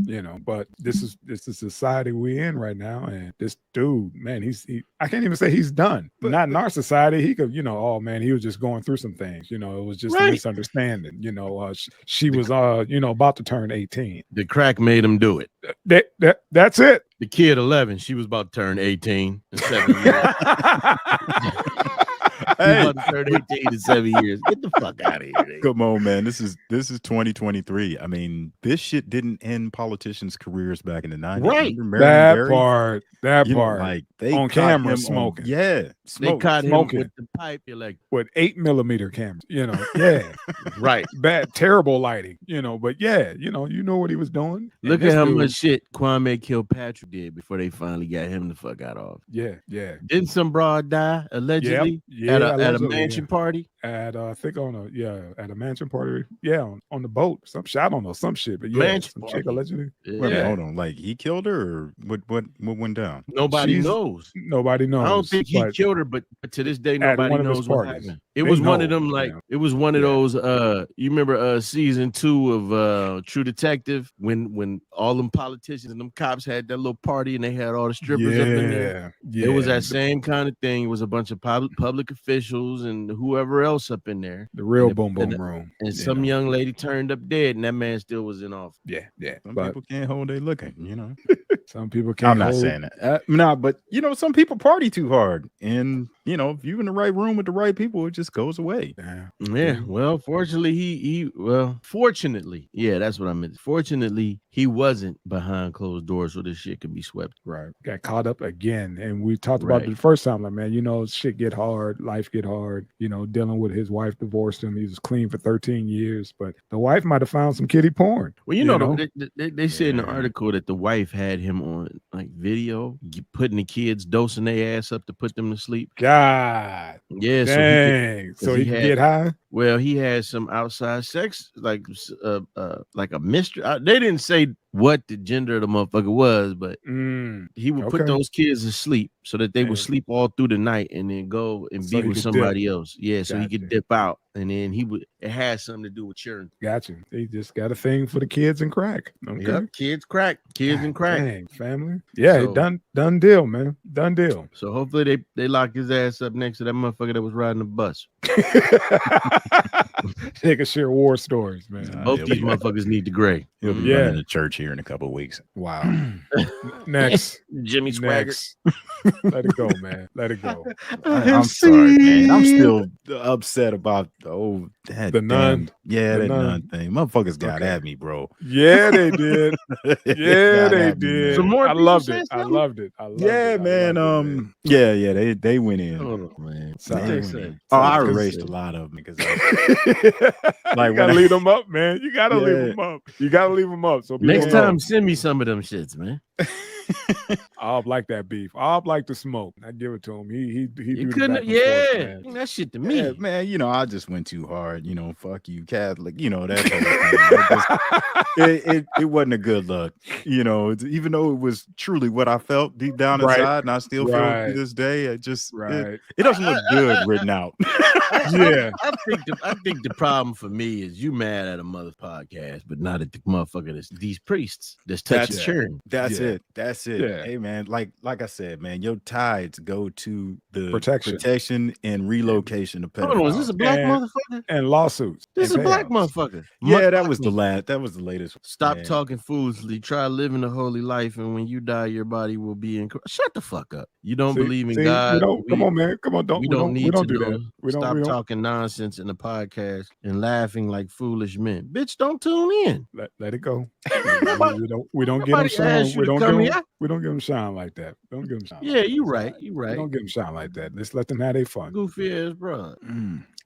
You know, but this is society we in right now, and this dude, man, I can't even say he's done. But not in our society. He could, oh man, he was just going through some things. It was just a misunderstanding. She was about to turn 18. The crack made him do it. That's it. The kid 11, she was about to turn 18 in 7 years. about to turn 18 in 7 years. Get the fuck out of here. Nigga. Come on, man. This is 2023. I mean, this shit didn't end politicians' careers back in the 90s. Right. Remember Marion Barry? That You know, part. like they On caught camera him smoking. They caught him smoking. with the pipe. You're like, With 8mm cameras, yeah, right. bad, terrible lighting, but yeah, you know what he was doing. And Look at this how dude- much shit Kwame Kilpatrick did before they finally got him the fuck out of. Yeah. Didn't some broad die allegedly Yeah, at a allegedly, mansion party? At I think at a mansion party, on the boat, some shot on or some shit, but yeah, Mansion some party. chick allegedly. Wait a minute, Yeah. hold on. Like he killed her, or what went down? Nobody She's- knows. Nobody knows. I don't think he but killed her, but to this day, at nobody one of his knows what parties. happened. It They was one of know, them, like yeah. it was one of Yeah. those. You remember season 2 of True Detective when all them politicians and them cops had that little party and they had all the strippers up in there. Yeah, It was that same kind of thing. It was a bunch of public officials and whoever else up in there. the real and- boom boom and- room. And you some know. young lady turned up dead, and that man still was in office. Yeah. Some But people can't hold their looking, you know. some people can't. I'm not hold- saying that. But some people party too hard, and if you're in the right room with the right people, it just goes away. Yeah. Yeah, well, fortunately, fortunately, yeah, that's what I meant. Fortunately, he wasn't behind closed doors, so this shit could be swept. Right. Got caught up again. And we talked about it Right. the first time, like, man, shit get hard, life get hard, dealing with his wife divorced him. He was clean for 13 years, but the wife might have found some kiddie porn. Well, they said in the Yeah. article that the wife had him on like video, putting the kids, dosing their ass up to put them to sleep. God. Yeah, Dang. So he he could had- get high? well, he had some outside sex, like a mystery. They didn't say what the gender of the motherfucker was, but he would put Okay. those kids to sleep so that they would Man. sleep all through the night and then go and So be he with could dip. somebody else. Yeah, so he could Gotcha. dip out, and then it had something to do with cheering. Gotcha. He just got a thing for the kids and crack. Okay. Yep, kids and crack. Dang, family. Yeah, So- done deal, man. Done deal. So hopefully they lock his ass up next to that motherfucker that was riding the bus. They can share war stories, man. Both he'll these be- motherfuckers need to gray. He'll be Yeah. running to church here in a couple of weeks. Wow. Next. Jimmy Swaggart. Next. Let it go, man. Let it go. I'm sorry, man. I'm still upset about that The nun. Yeah, The that nun. nun thing. Motherfuckers got Okay. at me, bro. Yeah, they did. Yeah, Got they at me, did. man. Some more I people loved said it. I something? loved it. I loved Yeah, it. I man. loved it, man. Yeah, they went in. Hold on, man. Sorry, What they man. say? Oh, I Because- erased a lot of them because Like you gotta leave them up, man. You gotta leave Yeah. them up. You gotta leave them up. So Next people know. time, send me some of them shits, man. I'll like that beef. I'll like the smoke. I give it to him. He do You the couldn't, back and forth, yeah. man. Bring that shit to me. Yeah, man, I just went too hard. Fuck you, Catholic. That whole thing. It wasn't a good look. Even though it was truly what I felt deep down Right. inside, and I still feel it Right. to this day. It just Right. it doesn't look good written out. Yeah. I think the problem for me is you mad at a mother podcast, but not at the motherfucker these priests that's touching That's- churn. That's Yeah. it. That's it. Yeah. Hey, man, like I said, man, your tides go to the Protection. and relocation of Hold on, is this a pedophiles. black And- motherfucker? And lawsuits. This is and a black payouts. motherfucker. Yeah, that was the latest one, Stop man. talking foolishly. Try living a holy life, and when you die, your body will be in. Shut the fuck up. You don't See- believe in see, God. Come on, man. Come on. We We don't need we don't to do know. that. We don't. Stop we don't talking nonsense in the podcast and laughing like foolish men. Bitch, don't tune in. let it go. Nobody- we don't give them nobody shine. asked you We to don't come give them, here. we don't give them shine like that. Don't give them shine. Yeah, like that. you It's right. all You We right. don't give them shine like that. Let's let them have their fun. Goofy ass bro.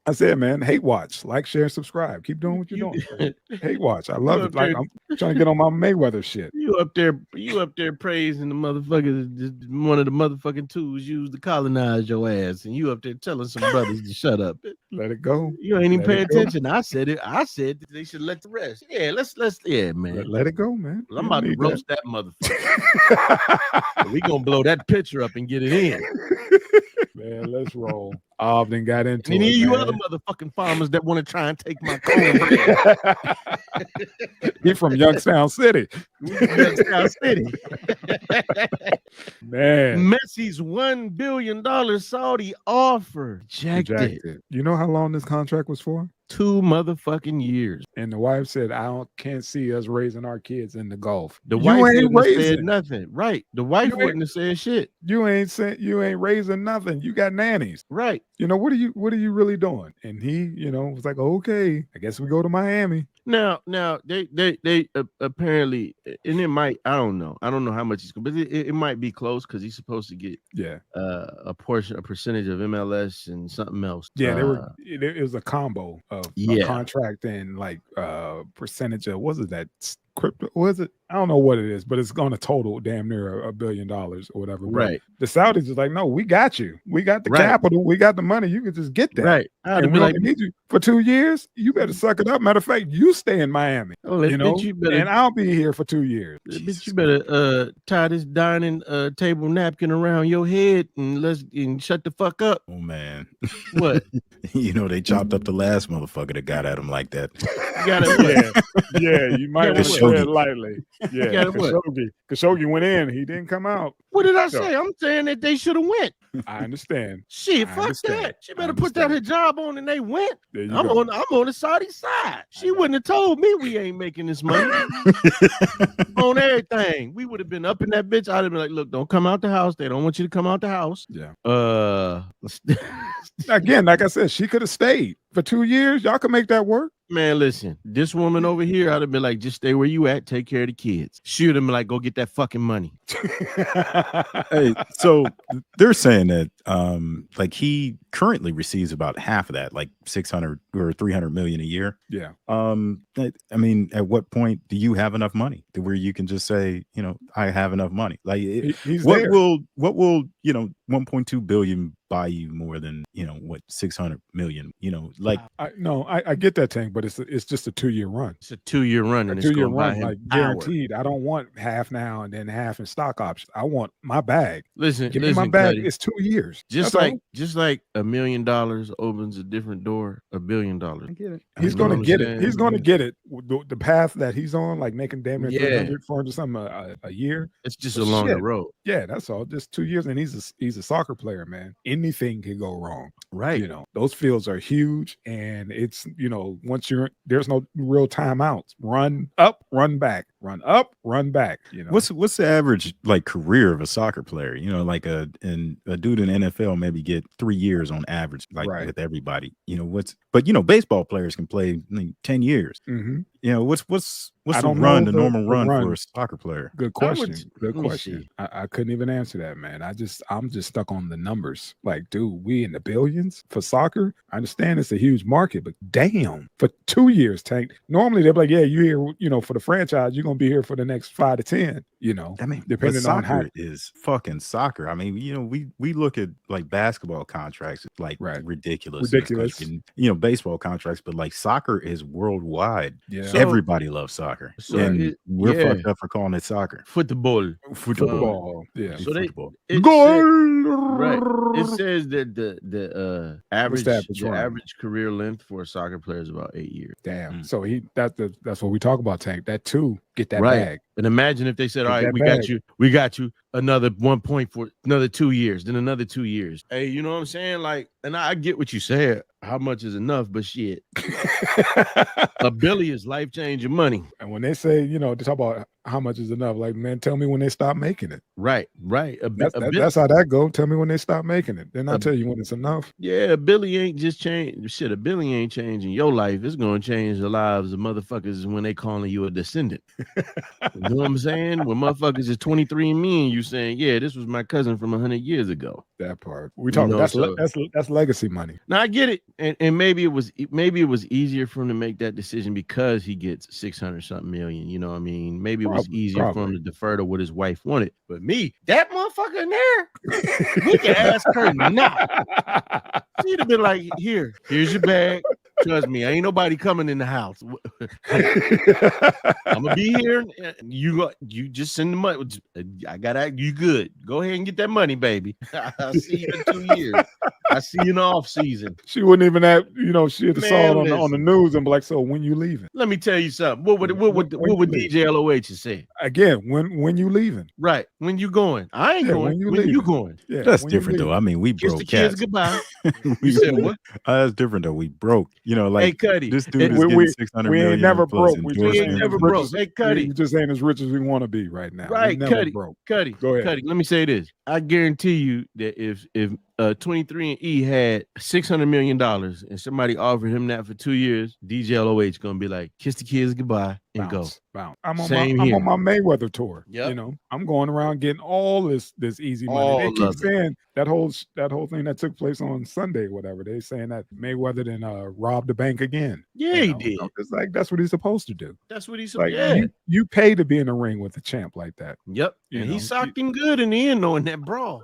I said, man, hate watch, like, share, subscribe. Keep doing what you're doing. Hate watch. I love it. Like, I'm trying to get on my Mayweather shit. You up there praising the motherfucker, one of the motherfucking tools used to colonize your ass, and you up there telling some brothers to shut up. Let it go. You ain't even Let paying it go. attention. I said it. I said that they should let the rest. Yeah, let's yeah, man. Let it go, man. I'm You about to need roast that motherfucker. We gonna blow that picture up and get it in. Man, let's roll. Aub then got into And it, any of you man. other motherfucking farmers that want to try and take my cornbread. He from Youngstown City. Youngstown City. Man. Messi's $1 billion Saudi offer. Rejected. Rejected. You know how long this contract was for? 2 motherfucking years. And the wife said, can't see us raising our kids in the Gulf. The You wife ain't wouldn't have said raising. nothing. Right. The wife wouldn't have said shit. You ain't raising nothing. You got nannies. Right. What are you really doing? And he, was like, okay, I guess we go to Miami. Now they apparently, and it might, I don't know how much he's, but it might be close because he's supposed to get a percentage of MLS and something else. Yeah, it was a combo of a contract and like percentage of, was it that crypto? Was it? I don't know what it is, but it's going to total damn near $1 billion or whatever. Right. But the Saudis is like, no, we got you. We got the capital. We got the money. You can just get that. Right. And we don't need you for 2 years. You better suck it up. Matter of fact, you stay in Miami. And I'll be here for 2 years. Bitch, you better tie this dining table napkin around your head and shut the fuck up. Oh man. What? They chopped up the last motherfucker that got at him like that. You got it. Yeah, you might want to say it lightly. Yeah, Khashoggi. Khashoggi went in. He didn't come out. What did I say? I'm saying that they should have went. I understand. Shit, fuck that. She better put that hijab on and they went. I'm on the Saudi side. She wouldn't have told me we ain't making this money on everything. We would have been up in that bitch. I'd have been like, look, don't come out the house. They don't want you to come out the house. Yeah. Again, like I said, she could have stayed for 2 years. Y'all could make that work. Man, listen, this woman over here, I'd have been like, just stay where you at, take care of the kids. She would have been like, go get that fucking money. Hey, so they're saying that like he currently receives about half of that, like 600 or 300 million a year. Yeah. I mean, at what point do you have enough money to where you can just say, I have enough money? Like, what will 1.2 billion buy you more than 600 million? I get that thing, but it's just a 2 year run. It's a 2 year run, and a 2 year run, like guaranteed. I don't want half now and then half in stock options. I want my bag. Listen, give me my bag. It's 2 years. Just like $1 million opens a different door, $1 billion. I get it. He's going to get it. He's going to get it. The path that he's on, like making damn near 300, 400 something a year. It's just along the road. Yeah, that's all. Just 2 years, and he's a soccer player, man. Anything can go wrong. Right. Those fields are huge, and it's once there's no real timeouts. Run up, run back. Run up, run back. What's the average like career of a soccer player? Like a dude in NFL maybe get 3 years on average, like with everybody. But baseball players can play 10 years. Mm-hmm. What's the normal run for a soccer player? Good question. Good question. I couldn't even answer that, man. I'm just stuck on the numbers. Like, dude, we in the billions for soccer. I understand it's a huge market, but damn, for 2 years, Tank. Normally they're like, yeah, you here, for the franchise, you're gonna be here for the next 5 to 10. I mean, depending on how is fucking soccer. I mean, we look at like basketball contracts, like ridiculous, and, baseball contracts, but like soccer is worldwide. Yeah, so, everybody loves soccer, and we're fucked up for calling it soccer. Football. Yeah. So football. Right. It says that the average career length for a soccer player is about 8 years. Damn. So that's what we talk about, Tank. That too. Get that bag. And imagine if they said, all right, we got you another 1 point for another 2 years, then another 2 years. Hey, you know what I'm saying? Like, and I get what you said. How much is enough? But shit, $1 billion is life-changing money. And when they say, they talk about how much is enough, like, man, tell me when they stop making it. Right. That's how that go. Tell me when they stop making it. Then I'll tell you when it's enough. Yeah, $1 billion ain't just change. Shit, $1 billion ain't changing your life. It's going to change the lives of motherfuckers when they calling you a descendant. You know what I'm saying? When motherfuckers is 23 and me and you saying, yeah, this was my cousin from 100 years ago. That part. We talking that's legacy money. Now I get it. And maybe it was easier for him to make that decision because he gets 600 something million. You know what I mean? Maybe it was easier for him to defer to what his wife wanted. But me, that motherfucker in there, we can ask her now. She'd have been like, here's your bag. Trust me, ain't nobody coming in the house. I'm gonna be here. You just send the money. I got you good. Go ahead and get that money, baby. I'll see you in 2 years. I see you in the off season. She wouldn't even have, she had saw it Man, on the news and be like, so when you leaving? Let me tell you something. What would DJ LOH say? Again, when you leaving? Right. When you going? I ain't going. When you going? Yeah, That's when you different though. leaving? I mean, we Kiss broke the kids cats. goodbye. We said what? That's different though. We broke. Hey, Like Cuddy. this dude is we- getting 600 we ain't million never plus broke. We ain't endorsements. never broke. Hey, Cuddy. We just ain't as rich as we want to be right now. Right, we never Cuddy. broke. Cuddy. Go ahead. Cuddy. Let me say this. I guarantee you that if 23andE had $600 million and somebody offered him that for 2 years, DJ LOH gonna be like, kiss the kids goodbye and Bounce. I'm Same on here. my Mayweather tour. Yep. I'm going around getting all this easy money. All They of keep it. saying that whole thing that took place on Sunday, whatever. They saying that Mayweather then robbed the bank again. go. Yeah, he You know? did. So it's like that's what he's supposed to do. That's what he's Like yeah. you pay to be in the ring with a champ like that. Yep. You And know, he socked him good in the end, though, in that brawl.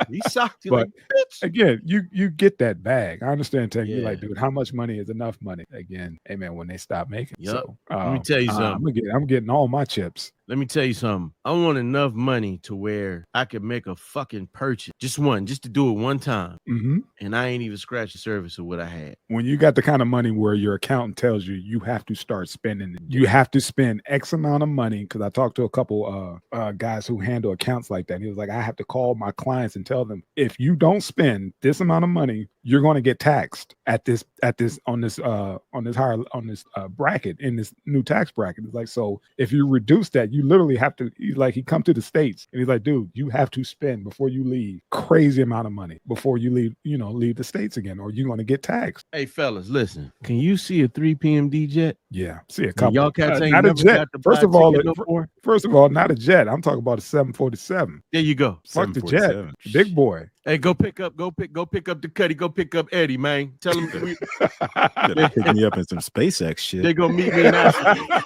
He socked him But like bitch. again, you get that bag. I understand telling you like, Yeah. dude, how much money is enough money? Again, hey man, when they stop making. Yep. So, Let me tell you something. I'm getting all my chips. Let me tell you something. I want enough money to where I could make a fucking purchase. Just one, just to do it one time. Mm-hmm. And I ain't even scratched the surface of what I had. When you got the kind of money where your accountant tells you you have to start spending, you have to spend X amount of money. Because I talked to a couple guys who handle accounts like that. And he was like, I have to call my clients and tell them if you don't spend this amount of money, you're going to get taxed on this bracket, in this new tax bracket. It's like, so if you reduce that, you literally have to. He come to the States and he's like, dude, you have to spend before you leave crazy amount of money before you leave the States again, or you're going to get taxed. Hey, fellas, listen. Can you see a 3 p.m. D-Jet? Yeah, see a Man, couple. y'all cats ain't not a never jet. got to First buy of all, ticket no more? first of all, not a jet. I'm talking about a 747. There you go. Fuck the jet, 747. big boy. Hey, go pick up the Cuddy. Go pick up Eddie, man. Tell him Better pick me up in some SpaceX shit. they're gonna meet me in Africa.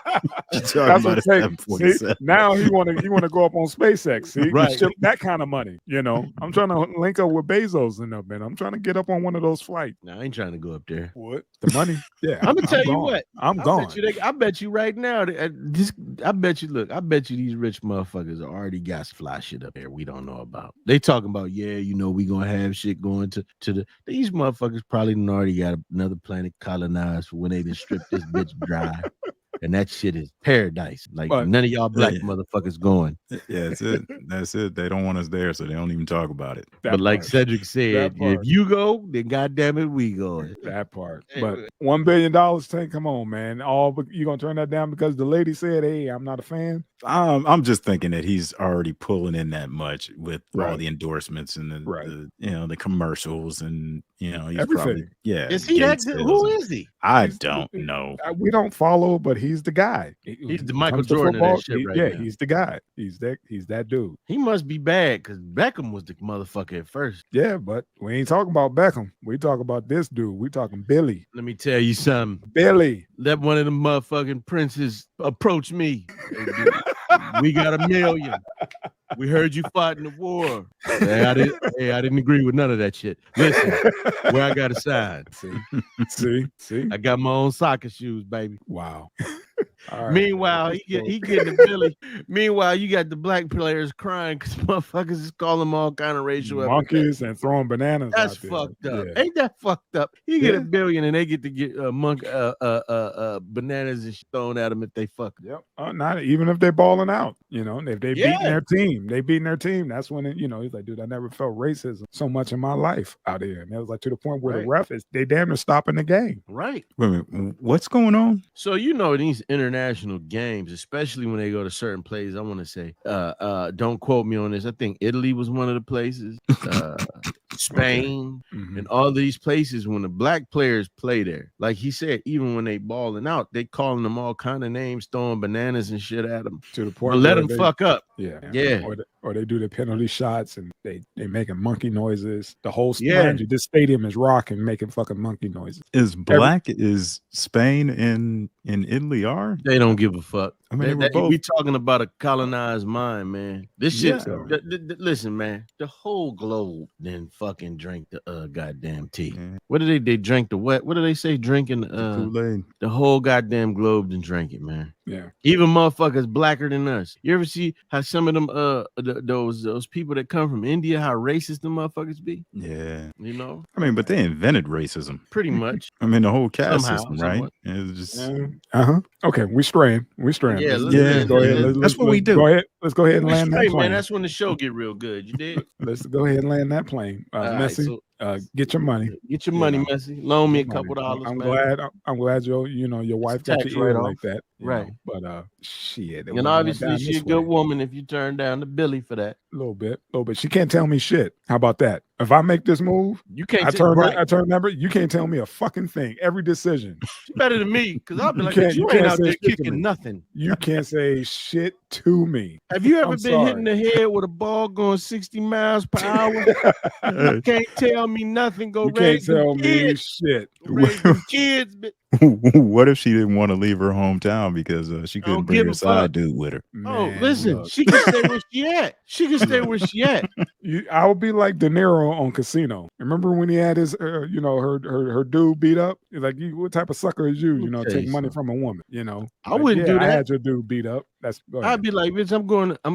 That's what I'm saying. See, now he want to go up on SpaceX. See, Right. Ship that kind of money. I'm trying to link up with Bezos and them, man. I'm trying to get up on one of those flights. No, I ain't trying to go up there. What the money? Yeah, I'm gonna tell you gone. what. I'm I gone. bet you right now. I bet you these rich motherfuckers already got fly shit up there we don't know about. They talking about, we gonna have shit going to these motherfuckers probably done already got another planet colonized for when they done strip this bitch dry. And that shit is paradise. Like none of y'all black motherfuckers going. Yeah, that's it. That's it. They don't want us there, so they don't even talk about it. But like Cedric said, if you go, then goddamn it, we going. That part. Hey, But $1 billion, Tank, come on, man. You gonna turn that down because the lady said, "Hey, I'm not a fan." I'm just thinking that he's already pulling in that much with all Right. the endorsements and Right. the commercials and he's Everything. probably Is he that gate good? sales Who and- is he? I don't know. We don't follow, but he's the guy. He's the Michael Comes to Jordan of that football, shit right now. he's the guy. He's that dude. He must be bad because Beckham was the motherfucker at first. Yeah, but we ain't talking about Beckham. We talking about this dude. We talking Billy. Let me tell you something. Billy. Let one of them motherfucking princes approach me. We got $1 million. We heard you fought in the war. Hey, I didn't agree with none of that shit. Listen, where I got to sign. See. I got my own soccer shoes, baby. Wow. All right. Meanwhile, he getting the Billy. Meanwhile, you got the black players crying because motherfuckers is calling them all kind of racial monkeys and throwing bananas. That's out there. fucked up. Yeah. Ain't that fucked up? He get Yeah. $1 billion and they get to get bananas and shit thrown at them if they fuck. Yep. Not even if they're balling out. If they Yeah. beating their team. That's when he's like, dude, I never felt racism so much in my life out here. And it was like to the point where the ref they damn near stopping the game. Right. Wait a minute, what's going on? So these international games, especially when they go to certain places, I want to say, don't quote me on this. I think Italy was one of the places, Spain, Mhm. and all these places. When the black players play there, like he said, even when they balling out, they calling them all kind of names, throwing bananas and shit at them. To the point But let where them fuck up. Yeah. Yeah. Or they do the penalty shots and they making monkey noises. The whole Yeah. mind you, this stadium is rocking, making fucking monkey noises. Is Spain and Italy are? They don't give a fuck. I mean, they were both. We talking about a colonized mind, man. This shit. Yeah. Listen, man. The whole globe then fucking drank the goddamn tea. Yeah. What do they drank the what? What do they say? Drinking Kool-Aid. the whole goddamn globe then drink it, man. Yeah. Even motherfuckers blacker than us. You ever see how some of them the those people that come from India, how racist the motherfuckers be. Yeah. You know, I mean, but they invented racism. pretty much. I mean, the whole caste Somehow, system, right? somewhat. It's just Okay, we straying. Yeah, Let's go ahead. that's what we do. Go ahead. Let's go ahead and We land that straight, plane. man. That's when the show get real good. You did. Let's go ahead and land that plane. All right, Messi, so- get your money. Get your money, Messi. Loan me a couple dollars. I'm man. glad your wife got tax your ear write-off. like that. you Right. know, But shit. And obviously, she's a good woman if you turn down the Billy for that. A little bit. She can't tell me shit. How about that? If I make this move, You can't. I turn right. number. You can't tell me a fucking thing. Every decision. She's better than me because I'll be You like, can't- you you ain't can't out say there shit to kicking me. nothing. You can't say shit to me. Have you ever I'm been sorry. hitting the head with a ball going 60 miles per hour? You can't tell me nothing. Go You can't raise them tell me kids. shit. Raise them kids. But what if she didn't want to leave her hometown because she couldn't don't bring give her a side fuck. dude with her? Oh, Man, listen, look. she can stay where she at. She can stay where she at. I would be like De Niro on Casino. Remember when he had his, her dude beat up? He's like, what type of sucker is you? Let me tell Take you money something. from a woman. I Like, wouldn't yeah, do that. I had your dude beat up. Go ahead. I'd be like, bitch, I'm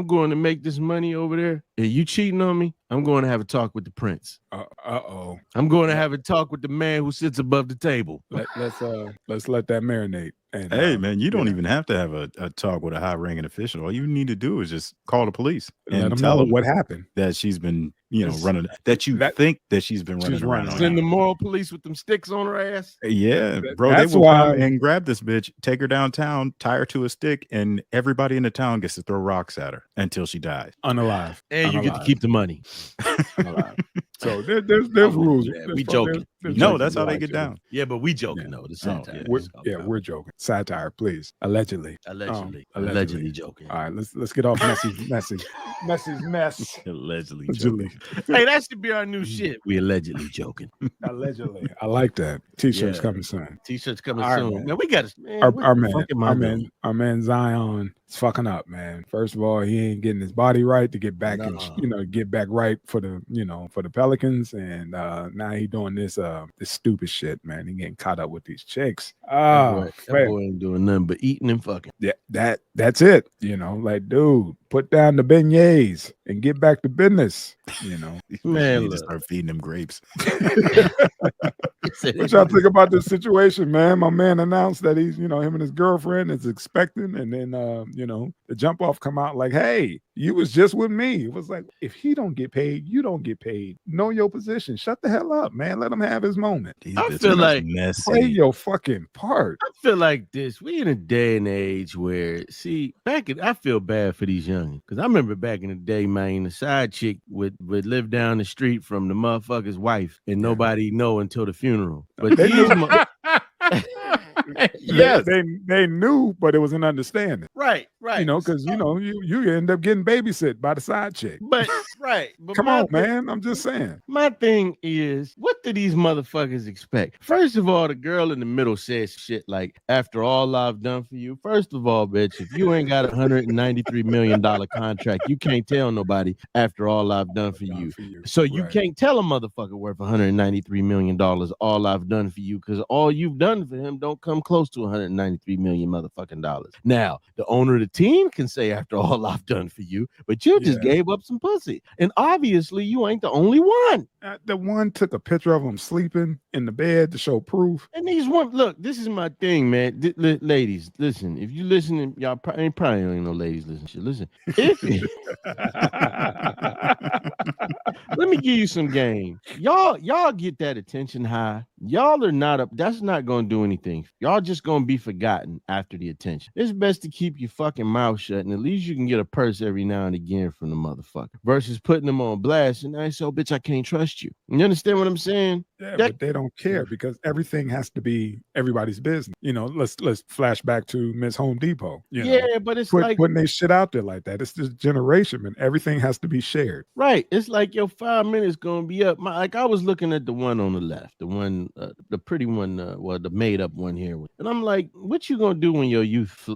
going to make this money over there. And you cheating on me? I'm going to have a talk with the prince. Uh-oh. I'm going to have a talk with the man who sits above the table. Let's let that marinate. And Hey, man, you don't yeah. even have to have a talk with a high-ranking official. All you need to do is just call the police Let and them tell know them what happened. that she's been, It's- running. That you think that she's been running she's around. running. on Send you. the moral police with them sticks on her ass. Yeah, That- bro. They that's will why- come and grab this bitch, take her downtown, tie her to a stick, and everybody in the town gets to throw rocks at her until she dies. Unalive. And you get to Unalive. keep the money. Unalive. So there's I'm rules. with that. There's We pro- joking. there's- there's No, rules that's how they like get it. down. Yeah, but we joking Yeah. though. The Oh, satire. We're joking. Satire, please. Allegedly. Allegedly. allegedly. Allegedly joking. All right, let's get off Messi's mess. Allegedly. Allegedly. Hey, that should be our new shit. We allegedly joking. Allegedly. I like that. T-shirts Yeah. coming soon. T-shirts coming All right, soon. man. Man, we got to. Our man Zion is fucking up, man. First of all, he ain't getting his body right to get back get back right for the Pelicans, and now he doing this stupid shit, man. He getting caught up with these chicks. That boy ain't doing nothing but eating and fucking. Yeah, that's it. Like, dude, put down the beignets and get back to business. Man, you look. just start feeding them grapes. What y'all think about this situation, man? My man announced that he's, him and his girlfriend is expecting, and then, the jump off come out like, hey, you was just with me. It was like, if he don't get paid, you don't get paid. Know your position. Shut the hell up, man. Let him have his moment. I feel like play your fucking part. I feel like this. We in a day and age where, I feel bad for these youngins because I remember back in the day, man, the side chick would live down the street from the motherfucker's wife, and nobody know until the funeral. But They these knew. yes, They knew, but it was an understanding. right. Because you end up getting babysit by the side chick. But right. But Come my on, thing- man. I'm just saying. My thing is, what do these motherfuckers expect? First of all, the girl in the middle says shit like, after all I've done for you. First of all, bitch, if you ain't got a $193 million contract, you can't tell nobody after all I've done for you. So you Right. can't tell a motherfucker worth $193 million all I've done for you, because all you've done for him don't come close to $193 million motherfucking dollars. Now, the owner of the team can say after all I've done for you, but you just Yeah. gave up some pussy. And obviously you ain't the only one. The one took a picture of him sleeping in the bed to show proof. And these one, look, this is my thing, man. Ladies, listen. If you listening, y'all probably ain't no ladies listen. Shit, listen. Let me give you some game. Y'all get that attention high. Y'all are not up. That's not gonna do anything. Y'all just gonna be forgotten after the attention. It's best to keep your fucking mouth shut, and at least you can get a purse every now and again from the motherfucker. Versus putting them on blast and I say, oh, bitch, I can't trust you. You understand what I'm saying? Yeah, but they don't care because everything has to be everybody's business. Let's flash back to Miss Home Depot. But it's Putting they shit out there like that. It's this generation, man. Everything has to be shared. right. It's like your 5 minutes gonna be up. I was looking at the one on the left, the one, the pretty one, the made up one here, and I'm like, what you gonna do when your youth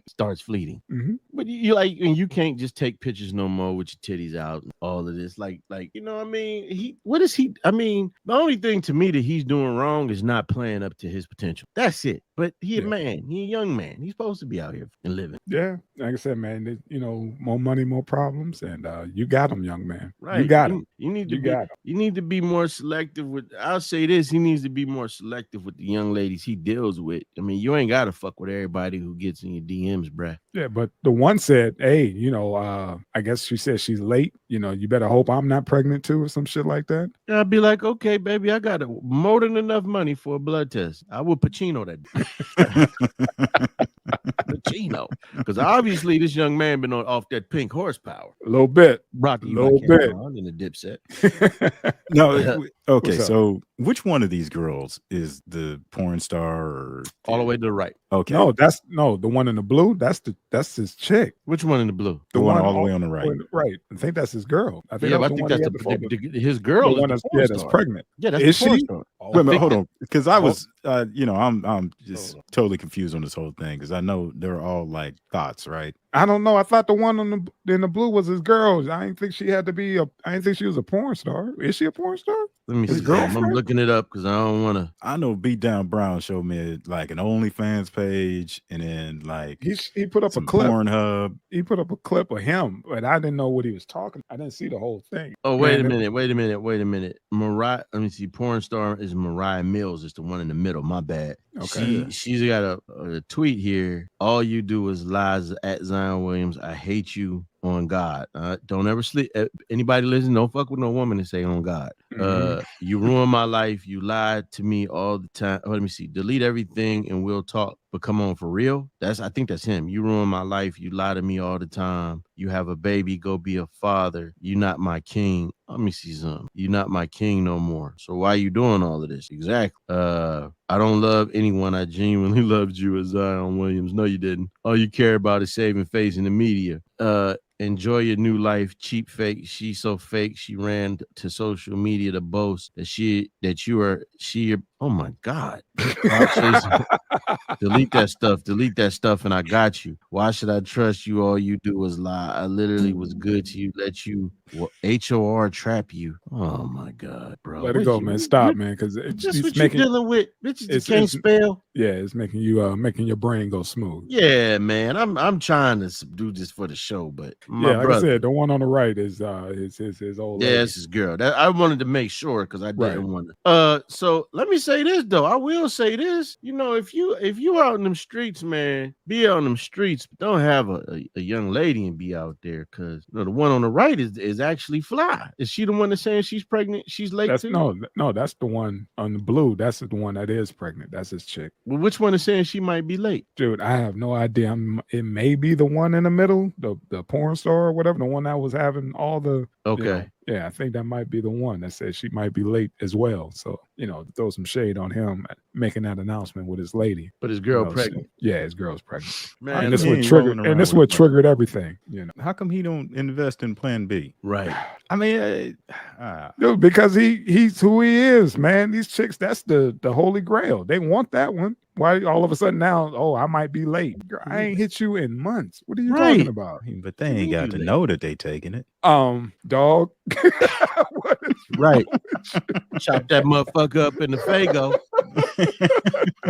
starts fleeting? Mm-hmm. But and you can't just take pictures no more with your titties out and all of this. Like, you know what I mean? The only thing to me that he's doing wrong is not playing up to his potential. That's it. But he a man. He a young man. He's supposed to be out here and living. Yeah, like I said, man, more money, more problems, and you got him, young man. Right. You got him. You need to You be. got him. You need to be more selective with. I'll say this: he needs to be more selective with the young ladies he deals with. I mean, you ain't got to fuck with everybody who gets in your DMs, bruh. Yeah, but the one said, "Hey, I guess she said she's late. You better hope I'm not pregnant too, or some shit like that." Yeah, I'd be like, okay, baby, I got more than enough money for a blood test. I would Pacino that. Pacino, because obviously this young man been off that pink horsepower. A little bit, Rocky, a little bit in the Dipset. No, okay. What's up? So which one of these girls is the porn star? Or All the way to the right. Okay, No, the one in the blue. That's his chick. Which one in the blue? the one all the way on the right. Right. I think that's his girl. I think Yeah, that but I was think the that's one he had before, his girl. the one is that's the porn that's star. pregnant. Yeah, that's Is the porn she? star. Wait a minute, hold on, because I Oh. was, I'm just totally confused on this whole thing because I know they're all like thoughts, right? I don't know. I thought the one in the blue was his girl. I didn't think she had to be I didn't think she was a porn star. Is she a porn star? Let me His see. girlfriend? I'm looking it up because I don't want to. I know Beat Down Brown showed me like an OnlyFans page, and then like He put up a some clip. Pornhub. He put up a clip of him, but I didn't know what he was talking. I didn't see the whole thing. Oh, wait Man, a minute. Mariah, let me see. Porn star is Mariah Mills. It's the one in the middle. My bad. Okay. She's got a tweet here. All you do is lies at Zion Williams. I hate you on God. Don't ever sleep. Anybody listen, don't fuck with no woman and say on God. You ruined my life. You lied to me all the time. Let me see. Delete everything and we'll talk. But come on, for real? I think that's him. You ruined my life. You lie to me all the time. You have a baby. Go be a father. You not my king. Let me see something. You not my king no more. So why you doing all of this? Exactly. I don't love anyone. I genuinely loved you as Zion Williams. No, you didn't. All you care about is saving face in the media. Enjoy your new life. Cheap fake. She's so fake. She ran to social media to boast that you are. Oh my God. Delete that stuff. And I got you. Why should I trust you? All you do is lie. I literally was good to you. Let you HOR trap you. Oh my God, bro. let it go, man. Stop, man, because Just what you dealing with. Bitches that can't spell. Yeah, it's making you making your brain go smooth. Yeah, man. I'm trying to do this for the show, but my Like brother. I said, the one on the right is his old lady. Yeah, it's his girl. That I wanted to make sure because I didn't Right. want to. So let me say this though. I will say this. If you out in them streets, man, be out in them streets. But don't have a young lady and be out there because the one on the right is actually fly. Is she the one that's saying she's pregnant? She's late That's too? no, that's the one on the blue. That's the one that is pregnant. That's his chick. Well, which one is saying she might be late? Dude, I have no idea. Okay. It may be the one in the middle, the porn star or whatever, the one that was having all the Yeah, I think that might be the one that says she might be late as well. So, throw some shade on him making that announcement with his lady. But his girl pregnant. Yeah, his girl's pregnant. Man, And this he what ain't triggered rolling and this around what with triggered everything, How come he don't invest in Plan B? Right. I mean, Dude, because he's who he is, man. These chicks, that's the holy grail. They want that one. Why all of a sudden now, I might be late. Girl, I ain't hit you in months. What are you talking about? but they ain't got to know that they taking it. Dog. Right. Chop that motherfucker up in the Fago.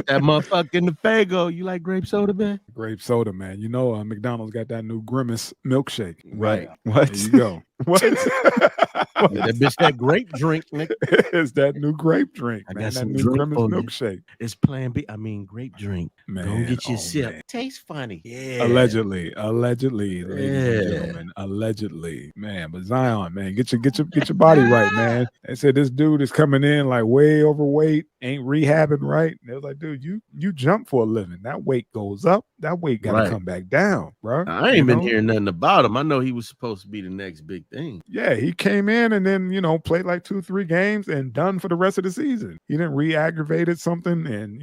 That motherfucker in the Fago. You like grape soda, man? Grape soda, man. McDonald's got that new Grimace milkshake. Right. What? There you go. What? That bitch, that grape drink, nigga. It's that new grape drink, I man. got That some new drink Grimace for you. milkshake. It's Plan B. I mean, grape drink. Man, Go get your oh, sip. man. Tastes funny. Yeah. Allegedly, ladies and Yeah. gentlemen. Allegedly, man. But Zion, man, get your body right, man. They said this dude is coming in like way overweight, ain't rehabbing right. And they was like, dude, you jump for a living. That weight goes up. That weight gotta Right. come back down, bro. I ain't been hearing nothing about him. I know he was supposed to be the next big thing. Yeah, he came in and then, played like 2-3 games and done for the rest of the season. He didn't re-aggravated something and,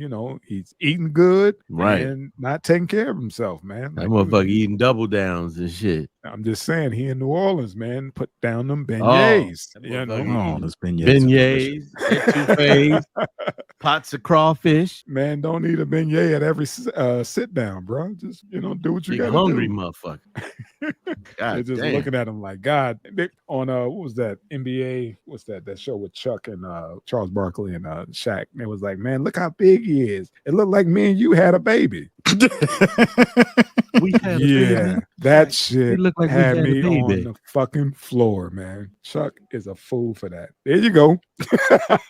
he's eating good Right. and not taking care of himself, man. That Like, motherfucker eating double downs and shit. I'm just saying, he in New Orleans, man, put down them beignets. that you know? motherfucker Come on, it's beignets. Beignets, etouffees, Pots of crawfish. Man, don't eat a beignet at every sit down, bro. Just do what you Big got. hungry do. They're motherfucker. God just damn. looking at him like God. On what was that NBA? What's that show with Chuck and Charles Barkley and Shaq? And it was like, man, look how big he is. It looked like me and you had a baby. We had a Yeah, baby. that shit look like we had had a me on baby. the fucking floor, man. Chuck is a fool for that. There you go.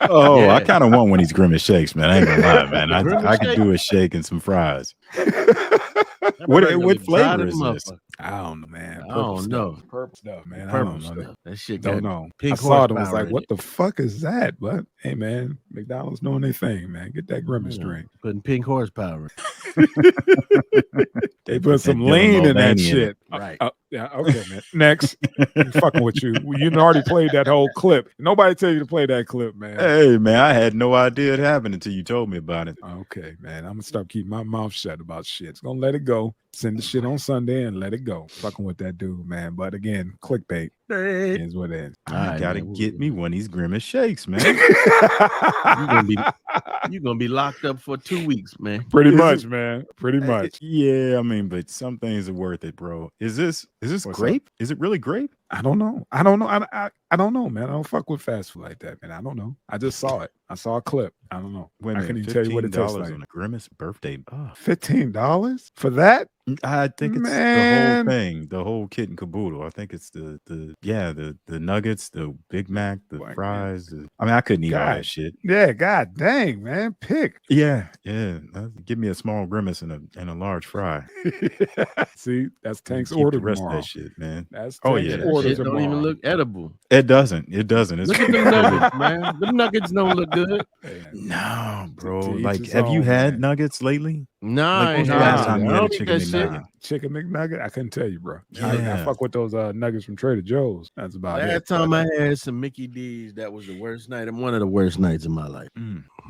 Oh, Yeah. I kind of want one of these Grimace shakes, man. I ain't gonna lie, man. Grimace I could shake? do a shake and some fries. That What motherfucker what dry flavor than is this? motherfucker. I don't know, man. I don't Stuff. know. Purple stuff, man. I Purple don't know. stuff. That shit Don't got know. pink I saw it and was horsepower like, in what it. the fuck is that? But hey, man, McDonald's doing their thing, man. Get that Grimace Yeah, drink. putting pink horsepower. They put put some that Dylan lean in that Mulvaney in shit. it. Right. Yeah, okay, man. Next. I'm fucking with you. You already played that whole clip. Nobody tell you to play that clip, man. Hey, man, I had no idea it happened until you told me about it. Okay, man. I'm gonna stop keeping my mouth shut about shit. It's gonna let it go. Send the shit on Sunday and let it go. Fucking with that dude, man. But again, clickbait is what it is. I Alright, gotta man. get me one of these Grimace shakes, man. You're gonna be locked up for 2 weeks, man. Pretty Is much, it- man. Pretty much. Yeah, I mean, but some things are worth it, bro. Is this What's grape? Is it really grape? I don't know. I don't know. I don't know, man. I don't fuck with fast food like that, man. I don't know. I just saw it. I saw a clip. I don't know. Wait a I minute, can't even tell you what it tastes $15 like. on a Grimace birthday. Oh, $15 for that? I think it's the Man. whole thing, the whole kit and caboodle. I think it's the nuggets, the Big Mac, the Boy, fries. I mean, I couldn't eat all God. that shit. Yeah, god dang, man. Pick. Yeah. Give me a small Grimace and a large fry. See, that's Tank's Keep order the rest tomorrow. of that shit, man. That's Oh, Tank's yeah. That order shit tomorrow. don't even look edible. It doesn't. It's Look at them nuggets, man. Them nuggets don't look good. No, bro. To each Like, his have you own, had man. nuggets lately? Nah, Like, I when's ain't the had last it. time you I had a don't eat chicken that shit. McNugget? Chicken McNugget? I couldn't tell you, bro. I Yeah. fuck with those nuggets from Trader Joe's. That's about it. Last time I had some Mickey D's, that was the worst night and one of the worst nights of my life.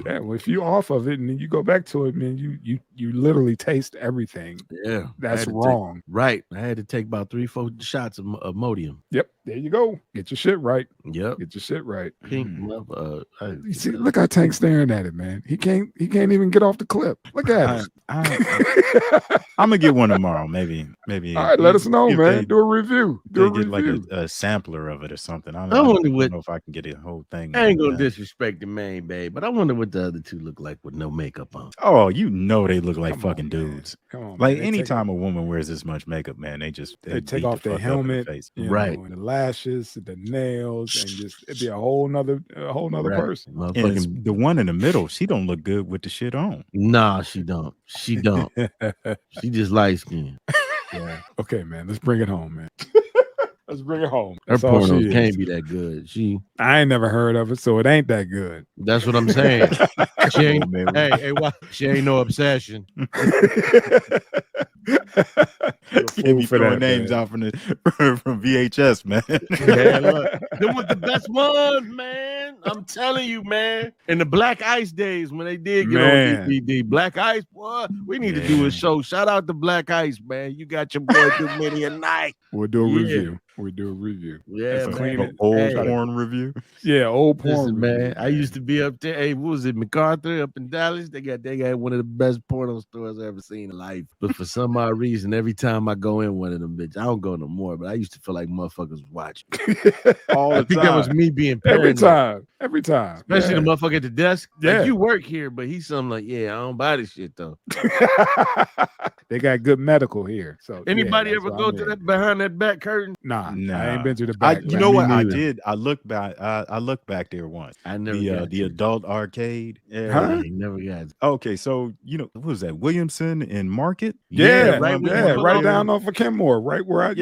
Yeah, well, if you off of it and then you go back to it, man, you literally taste everything. Yeah, I That's had to wrong. Right, I had to take about 3-4 shots of Imodium. Yep, there you go. Get your shit right. Yep, Get your shit right. pink. You see, look how Tank's staring at it, man. He can't even get off the clip. Look at him. I'm gonna get one tomorrow, maybe. All right, let us know, if man. they- Do a review. Do a They get review. like a sampler of it or something. I I wonder don't what- know if I can get a whole thing. I ain't like gonna that. disrespect the main babe, but I wonder what the other two look like with no makeup on. Oh, you know they look like Come on, fucking man. dudes. Come on, Like man. They anytime a woman wears this much makeup, man, they take beat off the their fuck up in the helmet, face. you Right. know, and the lashes, the nails, and just it'd be a whole nother Right. person. And it's Motherfucking the one in the middle, she don't look good with the shit on. nah, she don't. She don't. She just light skinned. Yeah. Okay, man. Let's bring it home, man. Let's bring it home. Her That's all she pornos is. can't be that good. I ain't never heard of it, so it ain't that good. That's what I'm saying. She ain't. Oh, man. Hey, why? She ain't no obsession. Can't be for throwing that, names man. out from VHS, man. Man, look, them was the best ones, man. I'm telling you, man. In the Black Ice days when they did get Man. on DVD, Black Ice, boy, we need to do Yeah. a show. Shout out to Black Ice, man. You got your boy do many a night. We'll do a Yeah. review. We'll do a review. Yeah, That's man. clean it. Old Hey. porn review. Yeah, old porn. Listen, review, man, I used to be up there. Hey, what was it, MacArthur up in Dallas? They got one of the best porno stores I ever seen in life. But for some odd reason, every time I go in one of them bitches, I don't go no more. But I used to feel like motherfuckers was watching. All I the think that was time. me being Every paranoid. Every time. Especially Yeah. the motherfucker at the desk. Yeah. Like, you work here, but he's something like, yeah, I don't buy this shit though. They got good medical here. So Anybody yeah, ever that's go what to I'm in. that behind that back curtain? Nah, I Nah. ain't been to the I, back. you know what? I neither. did. I looked back. I looked back there once. I never The got the to. adult arcade. Yeah. Huh? I ain't never got to. Okay, so what was that? Williamson in Market? Yeah, right when you pull right up. down off of Kenmore, right where I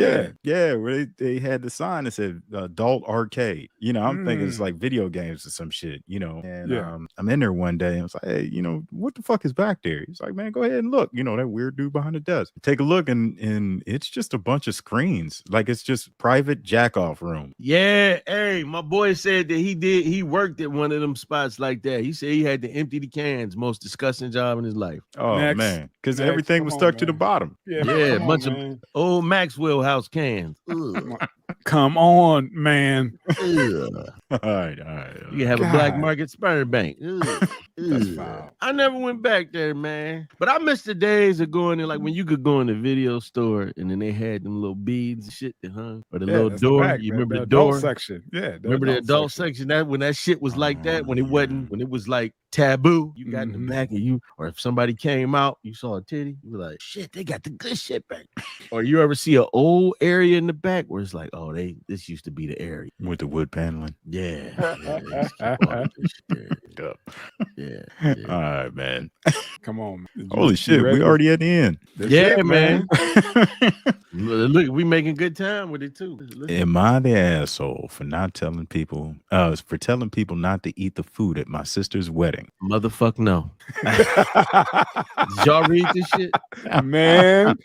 Yeah, where they had the sign that said adult arcade. I'm thinking it's Mm. like video games or some shit, And Yeah. I'm in there one day and I was like, hey, what the fuck is back there? He's like, man, go ahead and look. That weird dude behind the desk. Take a look and it's just a bunch of screens. Like it's just private jack off room. Yeah, hey, my boy said that he worked at one of them spots like that. He said he had to empty the cans, most disgusting job in his life. Oh Next. man, because Next, everything come was on, stuck to the man. bottom. Yeah, come on, bunch of man. old Maxwell House cans. Ugh. Come on, man. Ugh. All right. You can have a black God. market sperm bank. Ugh. That's Ugh. foul. I never went back there, man. But I miss the days of going in, like when you could go in the video store and then they had them little beads and shit that hung, or the little that's the door. back, you man, remember the adult door section? Yeah, Remember the adult section? That when that shit was like that, when it wasn't, when it was like taboo, you got in the back and you, or if somebody came out, you saw a titty, you were like, shit, they got the good shit back. Or you ever see an old area in the back where it's like, oh, this used to be the area with the wood paneling. Yeah. Yeah. All right, man. Come on. Holy shit, we already at the end. Yeah, man. Look, we making good time with it too. Am I the asshole for not telling people, for telling people not to eat the food at my sister's wedding? Motherfuck no. Did y'all read this shit? Man.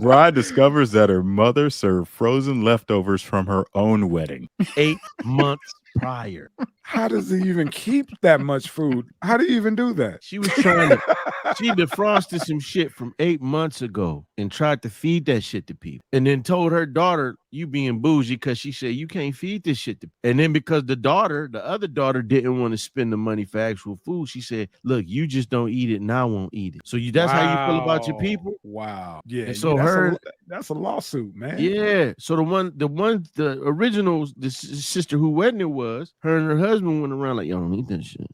Bride discovers that her mother served frozen leftovers from her own wedding. 8 months prior. How does he even keep that much food? How do you even do that? She was trying to, she defrosted some shit from 8 months ago and tried to feed that shit to people. And then told her daughter, you being bougie, because she said, you can't feed this shit to people. And then because the other daughter didn't want to spend the money for actual food, she said, look, you just don't eat it and I won't eat it. So that's how you feel about your people? Wow. Yeah. And so that's a lawsuit, man. Yeah. So the original sister who wedding it was, her and her husband went around like, y'all don't eat that shit.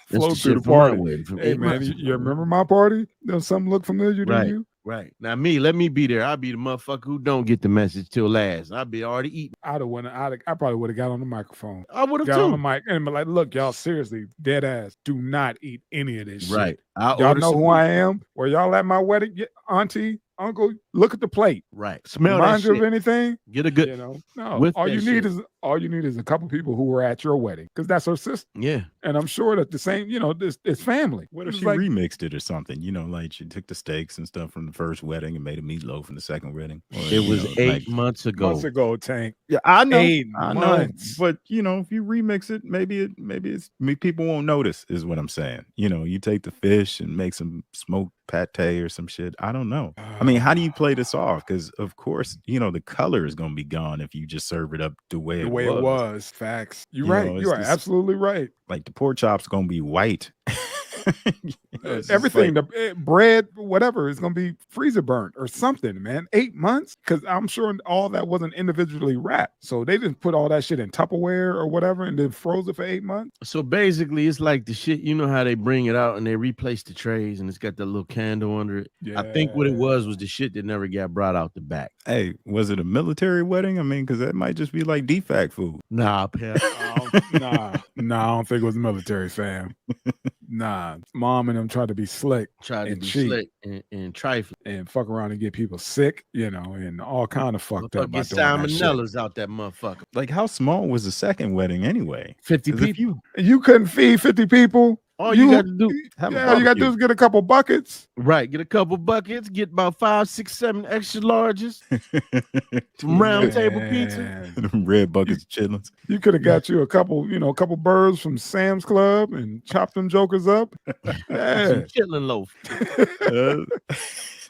Flow through the party. Hey, man, you remember my party? Does something look familiar to you? Right. Now let me be there. I'll be the motherfucker who don't get the message till last. I'll be already eating. I probably would have got on the microphone. I would have got too. on the mic and be like, look, y'all, seriously, dead ass, do not eat any of this shit. Right. Y'all know who I am? Where y'all at my wedding? Yeah, auntie, uncle, look at the plate. Right. Smell Remind that you shit. of anything? Get a good, no. All you need is a couple people who were at your wedding, because that's her sister. Yeah. And I'm sure that the same, it's family. What if she remixed it or something? Like she took the steaks and stuff from the first wedding and made a meatloaf in the second wedding. Or, it was 8 months ago. Months ago, Tank. Yeah, I know. 8 I months. know. But if you remix it, maybe people won't notice, is what I'm saying. You take the fish and make some smoked pate or some shit. I don't know. I mean, how do you play this off? Because of course, the color is gonna be gone if you just serve it up the way it was. Facts. You're right. You are absolutely right. Like the pork chop's gonna be white. Everything, the bread, whatever, is gonna be freezer burnt or something, man. 8 months, because I'm sure all that wasn't individually wrapped, so they didn't put all that shit in Tupperware or whatever and then froze it for 8 months. So basically, it's like the shit. You know how they bring it out and they replace the trays and it's got that little candle under it. Yeah. I think what it was the shit that never got brought out the back. Hey, was it a military wedding? I mean, because that might just be like DFAC food. Nah, pal. Nah, I don't think it was military, fam. Nah, mom and them tried to be slick, and trifling, and fuck around and get people sick, and all kind of fucked up. Get salmonellas out that motherfucker. Like, how small was the second wedding anyway? 50 people. You couldn't feed 50 people. All you got to do, all you got to do is get a couple buckets. Right, get a couple buckets. Get about 5, 6, 7 extra larges. Some round table pizza. Red buckets of chitlins. You could have got you a couple birds from Sam's Club and chopped them jokers up. Yeah. Some chitlin loaf.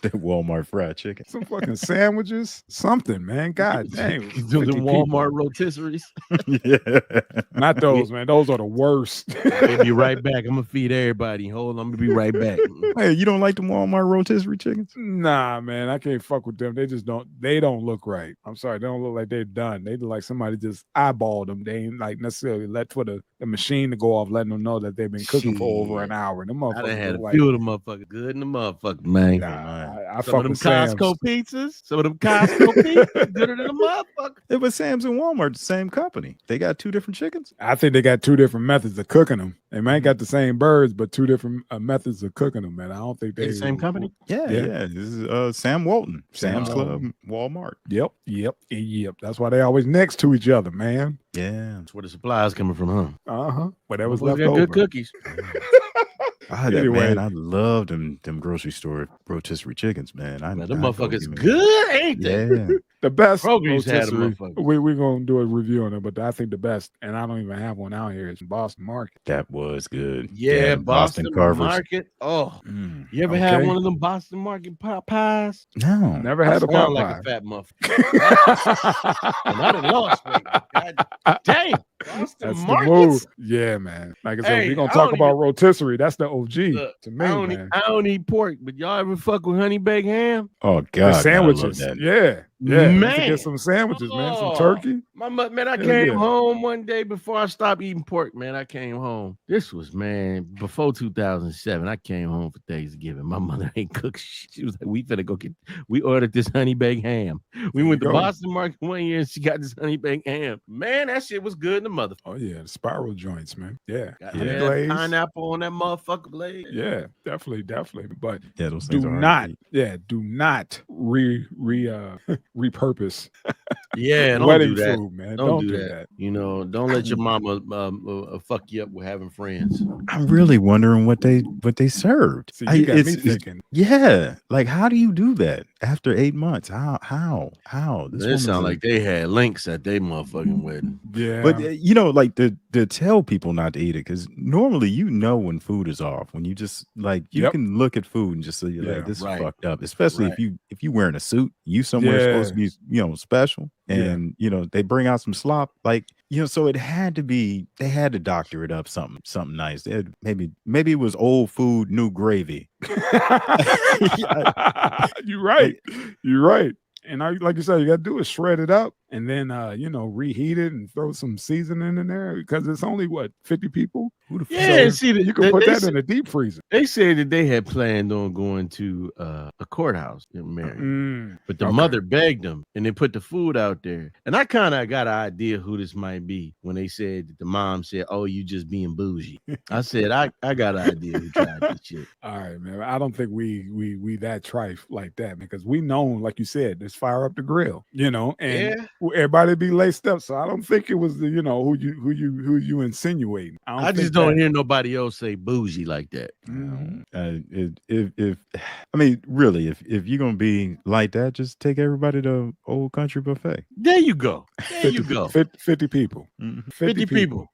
That Walmart fried chicken. Some fucking sandwiches. Something, man. God damn. Do the Walmart rotisseries. Yeah. Not those, man. Those are the worst. I'll be right back. I'm gonna feed everybody. Hold on, I'm gonna be right back. Hey, you don't like the Walmart rotisserie chickens? Nah, man. I can't fuck with them. They just don't look right. I'm sorry. They don't look like they're done. They look like somebody just eyeballed them. They ain't like necessarily let for the machine to go off, letting them know that they've been cooking for over an hour. Them motherfuckers. I done had a few of them motherfuckers good in the motherfucker, man. Nah, I some fuck of them with Sam's. Costco pizzas. Some of them Costco pizzas gooder than a motherfucker. It was Sam's and Walmart, the same company. They got 2 different chickens. I think they got 2 different methods of cooking them. They might got the same birds, but 2 different methods of cooking them. Man, I don't think they the same company. Yeah. This is Sam Walton, Sam's Club, Walmart. Yep. That's why they always next to each other, man. Yeah, that's where the supplies coming from, huh? But that was left over. Good cookies. Man, I love them grocery store rotisserie chickens, man. Them motherfuckers good, ain't they? Yeah. The best Kroger's had a rotisserie. motherfucker. We're gonna do a review on it, but I think the best, and I don't even have one out here, is Boston Market. That was good. Yeah, them Boston Carvers. Market. Oh, Mm, you ever had okay. one of them Boston Market pot pies? no. Never I had a pot sound like pie. a fat motherfucker. And I done lost weight. God damn. Boston That's the Markets. move. Yeah, man. Like I said, Hey, we're gonna I talk don't about rotisserie. That's the OG Look, to me, I don't, man. I don't eat pork, but y'all ever fuck with honey baked ham? Oh The God, sandwiches. I love that. Yeah. Yeah. Man. Let's get some sandwiches, man. Some Oh. turkey. Man, I Hell came yeah. home one day before I stopped eating pork, man. I came home. This was, man, before 2007. I came home for Thanksgiving. My mother ain't cooked shit. She was like, we ordered this honey baked ham. We went to go. Boston Market one year and she got this honey baked ham. Man, that shit was good in the mother. Oh yeah, the spiral joints, man. Yeah. Got Honey that glaze. pineapple on that motherfucker blade. Yeah, definitely. But Yeah, those do things are hard to not, eat. do not repurpose Yeah, don't wedding do that. food, man. Don't do that. You know, don't let your mama fuck you up with having friends. I'm really wondering what they served. See, you got me It's- thinking. yeah, like how do you do that after 8 months? How? It woman's sound a- like they had links at their motherfucking wedding. Yeah. But you know, like to tell people not to eat it, because normally you know when food is off, when you just like you Yep. can look at food and just say Yeah, like this right. is fucked up. Especially Right. if you wearing a suit, you somewhere supposed to be special, Yeah. and they bring out some slop, like so it had to be they had to doctor it up something nice. They had, maybe it was old food, new gravy. You're right. You're right. And like you said, you got to do is shred it up and then, reheat it and throw some seasoning in there because it's only 50 people. Who the Yeah, so see, you can put that in the deep freezer. They said that they had planned on going to a courthouse in Marion, but the mother begged them, and they put the food out there. And I kind of got an idea who this might be when they said that the mom said, "Oh, you just being bougie." I said, I got an idea who tried this shit. All right, man. I don't think we that trife like that because we know, like you said, let's fire up the grill, and everybody be laced up. So I don't think it was the who you insinuating. I just don't hear nobody else say bougie like that. If I mean, really, if you're gonna be like that, just take everybody to Old Country Buffet. There you go. There you 50, go. 50 people. 50 people.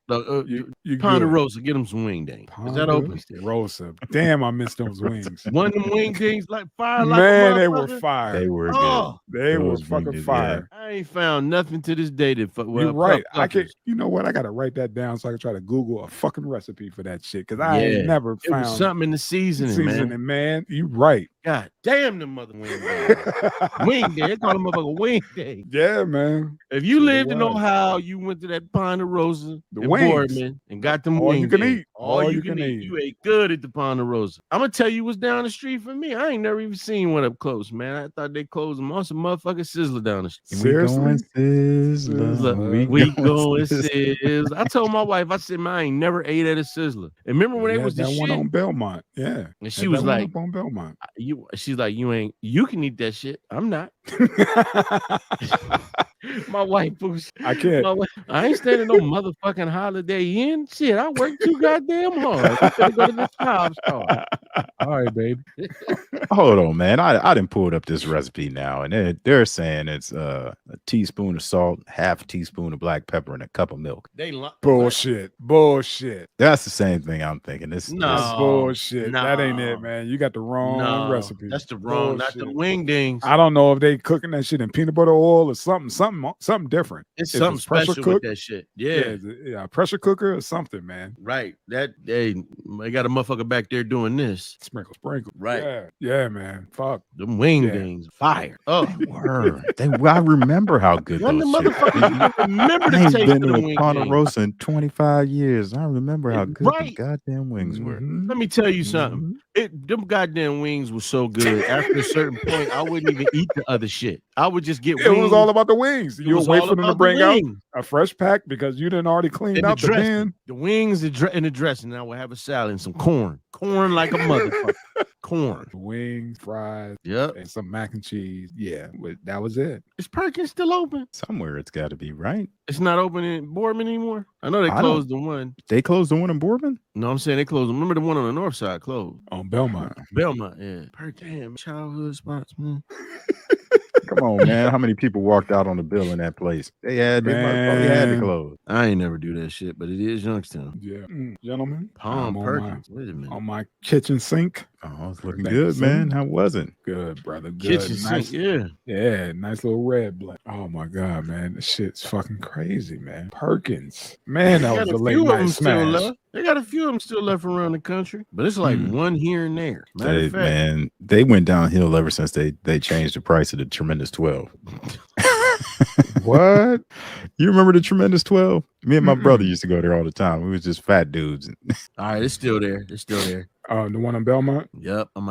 You Ponderosa, get them some wing dang. Is that open? Ponderosa. Damn, I missed those wings. One of them wing dings like fire. Man, like they a were motherfucker? fire. They were Oh, good. They were Those fucking wings, fire. I ain't found nothing to this day that You're right. I can. You know what? I gotta write that down so I can try to Google a fucking recipe for that shit because I ain't never It found was something in the seasoning, man. You right. God damn them mother wing day. Wing day. They call them motherfucker wing day. Yeah, man. If you So it lived in was. Ohio, you went to that Ponderosa The in wings. Boardman and got them All wing you can days. eat. All you can eat. You ate good at the Ponderosa. I'm gonna tell you what's down the street from me. I ain't never even seen one up close, man. I thought they closed them on some motherfucking Sizzler down the street. Seriously? Sizzler. We going Sizzler. I told my wife, I said, man, I ain't never ate at a Sizzler. And remember when it was the that one shit? on Belmont. Yeah. And she Had was that one like, up on Belmont. she's like, you can eat that shit. I'm not. My wife was. I can't. I ain't staying in no motherfucking Holiday Inn. Shit, I work too goddamn hard. I gotta go to this job store. All right, babe. Hold on, man. I didn't pull up this recipe now, and they're saying it's a teaspoon of salt, half a teaspoon of black pepper, and a cup of milk. Bullshit. That's the same thing I'm thinking. This That's bullshit. no. That ain't it, man. You got the wrong recipe. That's the wrong, not the wing dings. I don't know if they cooking that shit in peanut butter oil or something different. It's If something pressure special cooked, with that shit. Yeah. Yeah, pressure cooker or something, man. Right. They got a motherfucker back there doing this. Sprinkle. Right. Yeah, man. Fuck. Them wing dings, fire. Oh, word. I remember how good One of those the shit motherfuckers you can remember I the ain't taste been of to the a wing Ponderosa in 25 years. I remember how good the Right. goddamn wings were. Mhm. Let me tell you something. Them goddamn wings were so good. After a certain point, I wouldn't even eat the other shit. I would just get It wings. was all about the wings. It You was wait all for them to about the bring out wings. a fresh pack because you didn't already cleaned And the out the dressing. bin. The wings and the dressing. And I would have a salad and some corn. Corn like a motherfucker. Corn. Wings, fries, Yep. and some mac and cheese. Yeah, that was it. Is Perkins still open? Somewhere it's got to be, right? It's not open in Boardman anymore. I know they I don't- closed the one. They closed the one in Boardman? No, I'm saying they closed. Remember the one on the north side closed? On Belmont. Belmont, yeah. Damn, childhood spots, man. Come on, man. How many people walked out on the bill in that place? They probably had to Man. close. I ain't never do that shit, but it is Youngstown. Yeah, gentlemen, Palm I'm Perkins. Wait a minute. on my kitchen sink. Oh, it's looking Thank you, good, sir. man. How was it? Good, brother. Good. Kitchen Nice. sink, yeah. Yeah, nice little red blend. Oh my god, man, this shit's fucking crazy, man. Perkins, man, that was a late night smash. They got a few of them still left around the country, but it's like one here and there. Matter of fact, Man, they went downhill ever since they changed the price of the Tremendous 12. What? You remember the Tremendous 12? Me and my brother used to go there all the time. We was just fat dudes. all right, it's still there. It's still there. The one in Belmont. Yep, on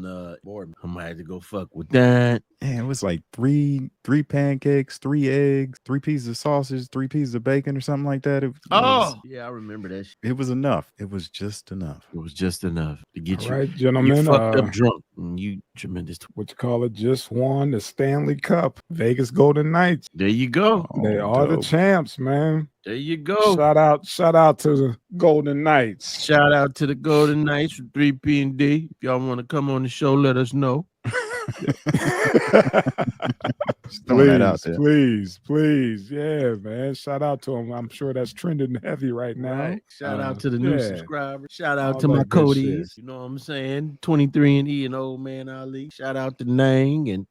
the board. I might have to go fuck with that. Man, it was like three pancakes, 3 eggs, 3 pieces of sausage, 3 pieces of bacon or something like that. Yeah, I remember that shit. It was enough. It was just enough. It was just enough to get All right, gentlemen. you fucked up drunk. And you tremendous. What you call it? Just won the Stanley Cup. Vegas Golden Knights. There you go. They are the champs, man. There you go. Shout out to the Golden Knights. Shout out to the Golden Knights from 3P&D. If y'all want to come on the show, let us know. Please. Yeah, man. Shout out to them. I'm sure that's trending heavy right now. Right. Shout out to the new yeah. subscribers. Shout out All to my that good Codies. You know what I'm saying? 23andE and Old Man Ali. Shout out to Nang and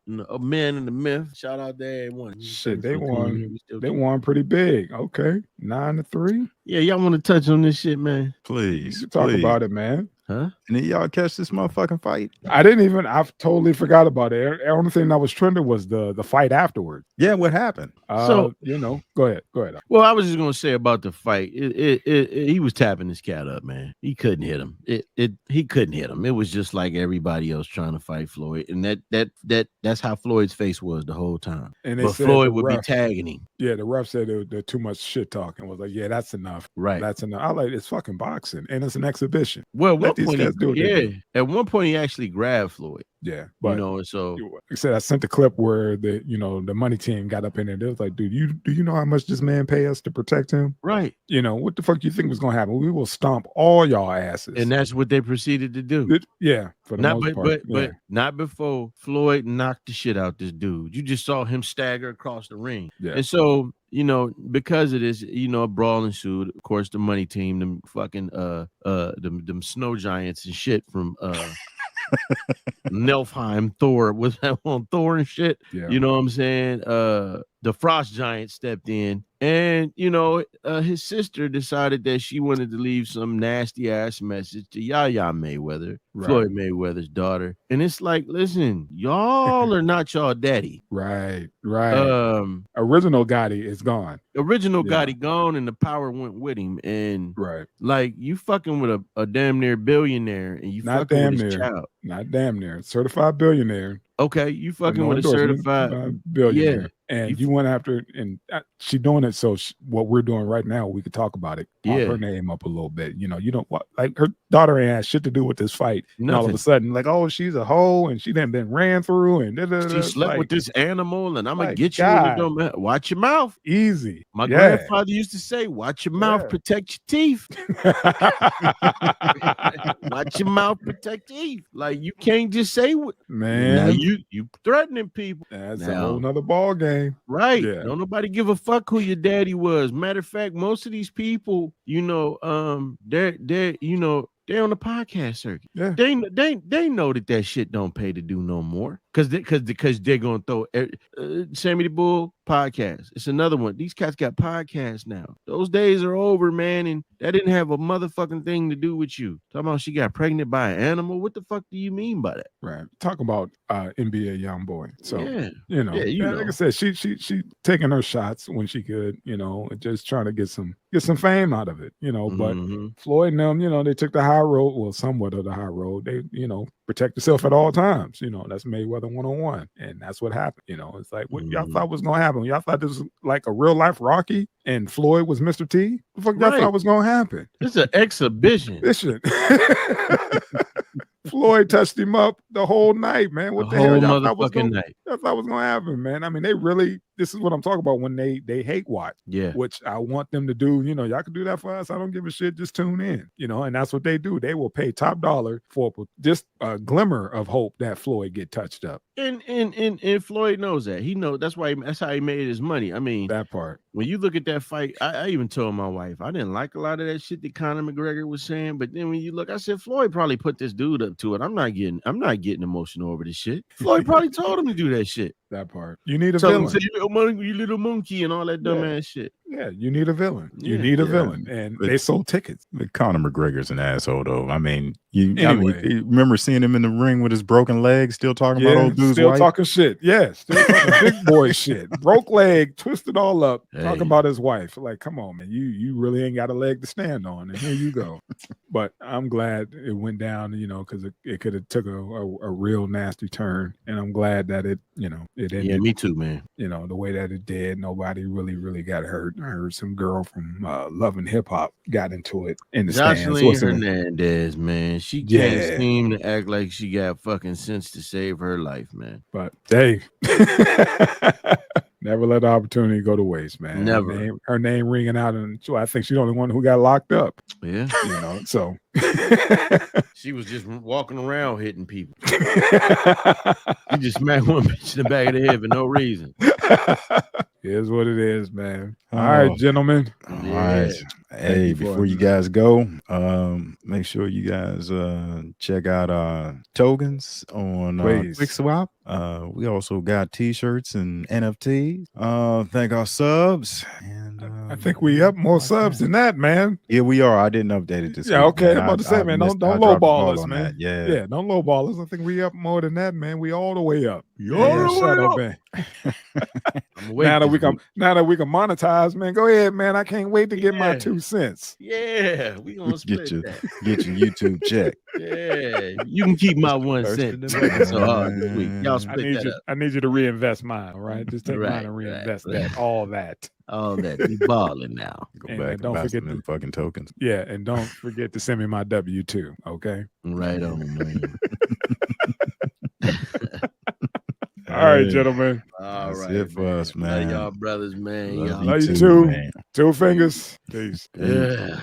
Man in the Myth. Shout out to everyone. Shit, they won. They won pretty big. Okay, 9-3. Yeah, y'all want to touch on this shit, man? Please. Talk about it, man. Huh? And then y'all catch this motherfucking fight? I've totally forgot about it. The only thing that was trending was the fight afterwards. Yeah, what happened? Go ahead. Well, I was just gonna say about the fight. He was tapping this cat up, man. He couldn't hit him. He couldn't hit him. It was just like everybody else trying to fight Floyd, and that's how Floyd's face was the whole time. And but Floyd would be tagging him. Yeah, the ref said there too much shit talking. Was like, yeah, that's enough. Right, that's enough. I like it's fucking boxing, and it's an exhibition. Well, let these guys do it. At one point he actually grabbed Floyd. Yeah, but so like I said, I sent the clip where the money team got up in there. They was like, dude, do you know how much this man pay us to protect him? Right. What the fuck do you think was gonna happen? We will stomp all y'all asses. And that's what they proceeded to do. For the most part. But not before Floyd knocked the shit out this dude. You just saw him stagger across the ring. Yeah. And so, because of this, a brawl ensued. Of course, the money team, them fucking them snow giants and shit from Nelfheim, Thor was on Thor and shit. Yeah. You know what I'm saying? The frost giant stepped in, and his sister decided that she wanted to leave some nasty ass message to Yaya Mayweather, Floyd Mayweather's daughter. And it's like, listen, y'all are not y'all daddy. Right. Original Gotti is gone. Gotti gone, and the power went with him. And like, you fucking with a damn near billionaire, and you not fucking damn with his near, child. Not damn near, certified billionaire. Okay, you fucking with a certified billionaire. Yeah. And you went after, and she doing it. So what we're doing right now, we could talk about it. Pop her name up a little bit. You don't like her daughter ain't had shit to do with this fight. And all of a sudden, like, oh, she's a hoe, and she done been ran through, and she slept with this animal, and I'm gonna get you. Watch your mouth. Easy. My grandfather used to say, "Watch your mouth, protect your teeth." Watch your mouth, protect your teeth. Like, you can't just say what. Man, now you threatening people. That's a whole nother ball game. Right. Yeah. Don't nobody give a fuck who your daddy was. Matter of fact, most of these people, they're on the podcast circuit. Yeah. They know that shit don't pay to do no more. Because they're gonna throw Sammy the Bull podcast. It's another one. These cats got podcasts now. Those days are over, man, and that didn't have a motherfucking thing to do with you. Talking about she got pregnant by an animal. What the fuck do you mean by that? Right. Talk about NBA young boy. So like I said, she taking her shots when she could, just trying to get some fame out of it, But Floyd and them, they took the high road, well, somewhat of the high road. They, protect yourself at all times. That's Mayweather 101, and that's what happened. It's like, what y'all thought was gonna happen? Y'all thought this was like a real life Rocky, and Floyd was Mr. T. What the fuck y'all thought was gonna happen? It's an exhibition. This shit. Floyd touched him up the whole night, man. What the hell? Y'all thought was gonna happen, man. I mean, they really. This is what I'm talking about when they hate watch. Yeah. Which I want them to do. Y'all can do that for us. I don't give a shit. Just tune in. And that's what they do. They will pay top dollar for just a glimmer of hope that Floyd get touched up. And Floyd knows that. He knows that's how he made his money. I mean, That part. when you look at that fight, I even told my wife I didn't like a lot of that shit that Conor McGregor was saying. But then when you look, I said Floyd probably put this dude up to it. I'm not getting emotional over this shit. Floyd probably told him to do that shit. That part. You need a Tell him, villain. say, you little monkey, and all that dumbass shit. Yeah, you need a villain. You Yeah, need a yeah. villain, and But- they sold tickets. Conor McGregor's an asshole, though. I mean, you Anyway. you remember seeing him in the ring with his broken leg, still talking about old dude's still wife? talking shit. Yeah, still talking big boy shit. Broke leg, twisted all up, talking Hey. about his wife. Like, come on, man, you really ain't got a leg to stand on, and here you go. But I'm glad it went down, because it could have took a real nasty turn, and I'm glad that it ended. Yeah, me too, man. The way that it did. Nobody really got hurt. I heard some girl from Love and Hip Hop got into it in the stands. Jocelyn What's her name? Hernandez, man. She Yeah. can't seem to act like she got fucking sense to save her life, man. But hey, never let the opportunity go to waste, man. Never. Her name ringing out, and I think she's the only one who got locked up. Yeah. So She was just walking around hitting people. You just smacked one bitch in the back of the head for no reason. Here's what it is, man. All right, gentlemen. All Yeah. right. Hey, you for before it, you man. guys go, make sure you guys check out tokens on Please. QuickSwap. We also got t-shirts and NFTs. Thank our subs. And I think we up more subs than that, man. Yeah, we are. I didn't update it this Yeah, week. okay. man. I'm about to say, man, don't I dropped the lowball ball us, on man. that. Yeah. Yeah, don't lowball us. I think we up more than that, man. We all the way up. all the way Shadow up. Man. I'm awake Now that this we can, week. monetize, man. Go ahead, man. I can't wait to get my Yeah. 2 cents. Yeah, we gonna split Get your that. get your YouTube check. Yeah, you can keep my 1 cent. So hard this week. Y'all split that up. I need you to reinvest mine. All right, just take mine Right, and reinvest right. that, all that. All that. We balling now. Go And back don't and buy forget some of them fucking tokens. Yeah, and don't forget to send me my W-2. Okay. Right on, man. All right, Hey, gentlemen. All That's right, it for man. us, Love man. y'all brothers, man. Love Y'all- Love you too. man. 2 fingers. Peace. Yeah.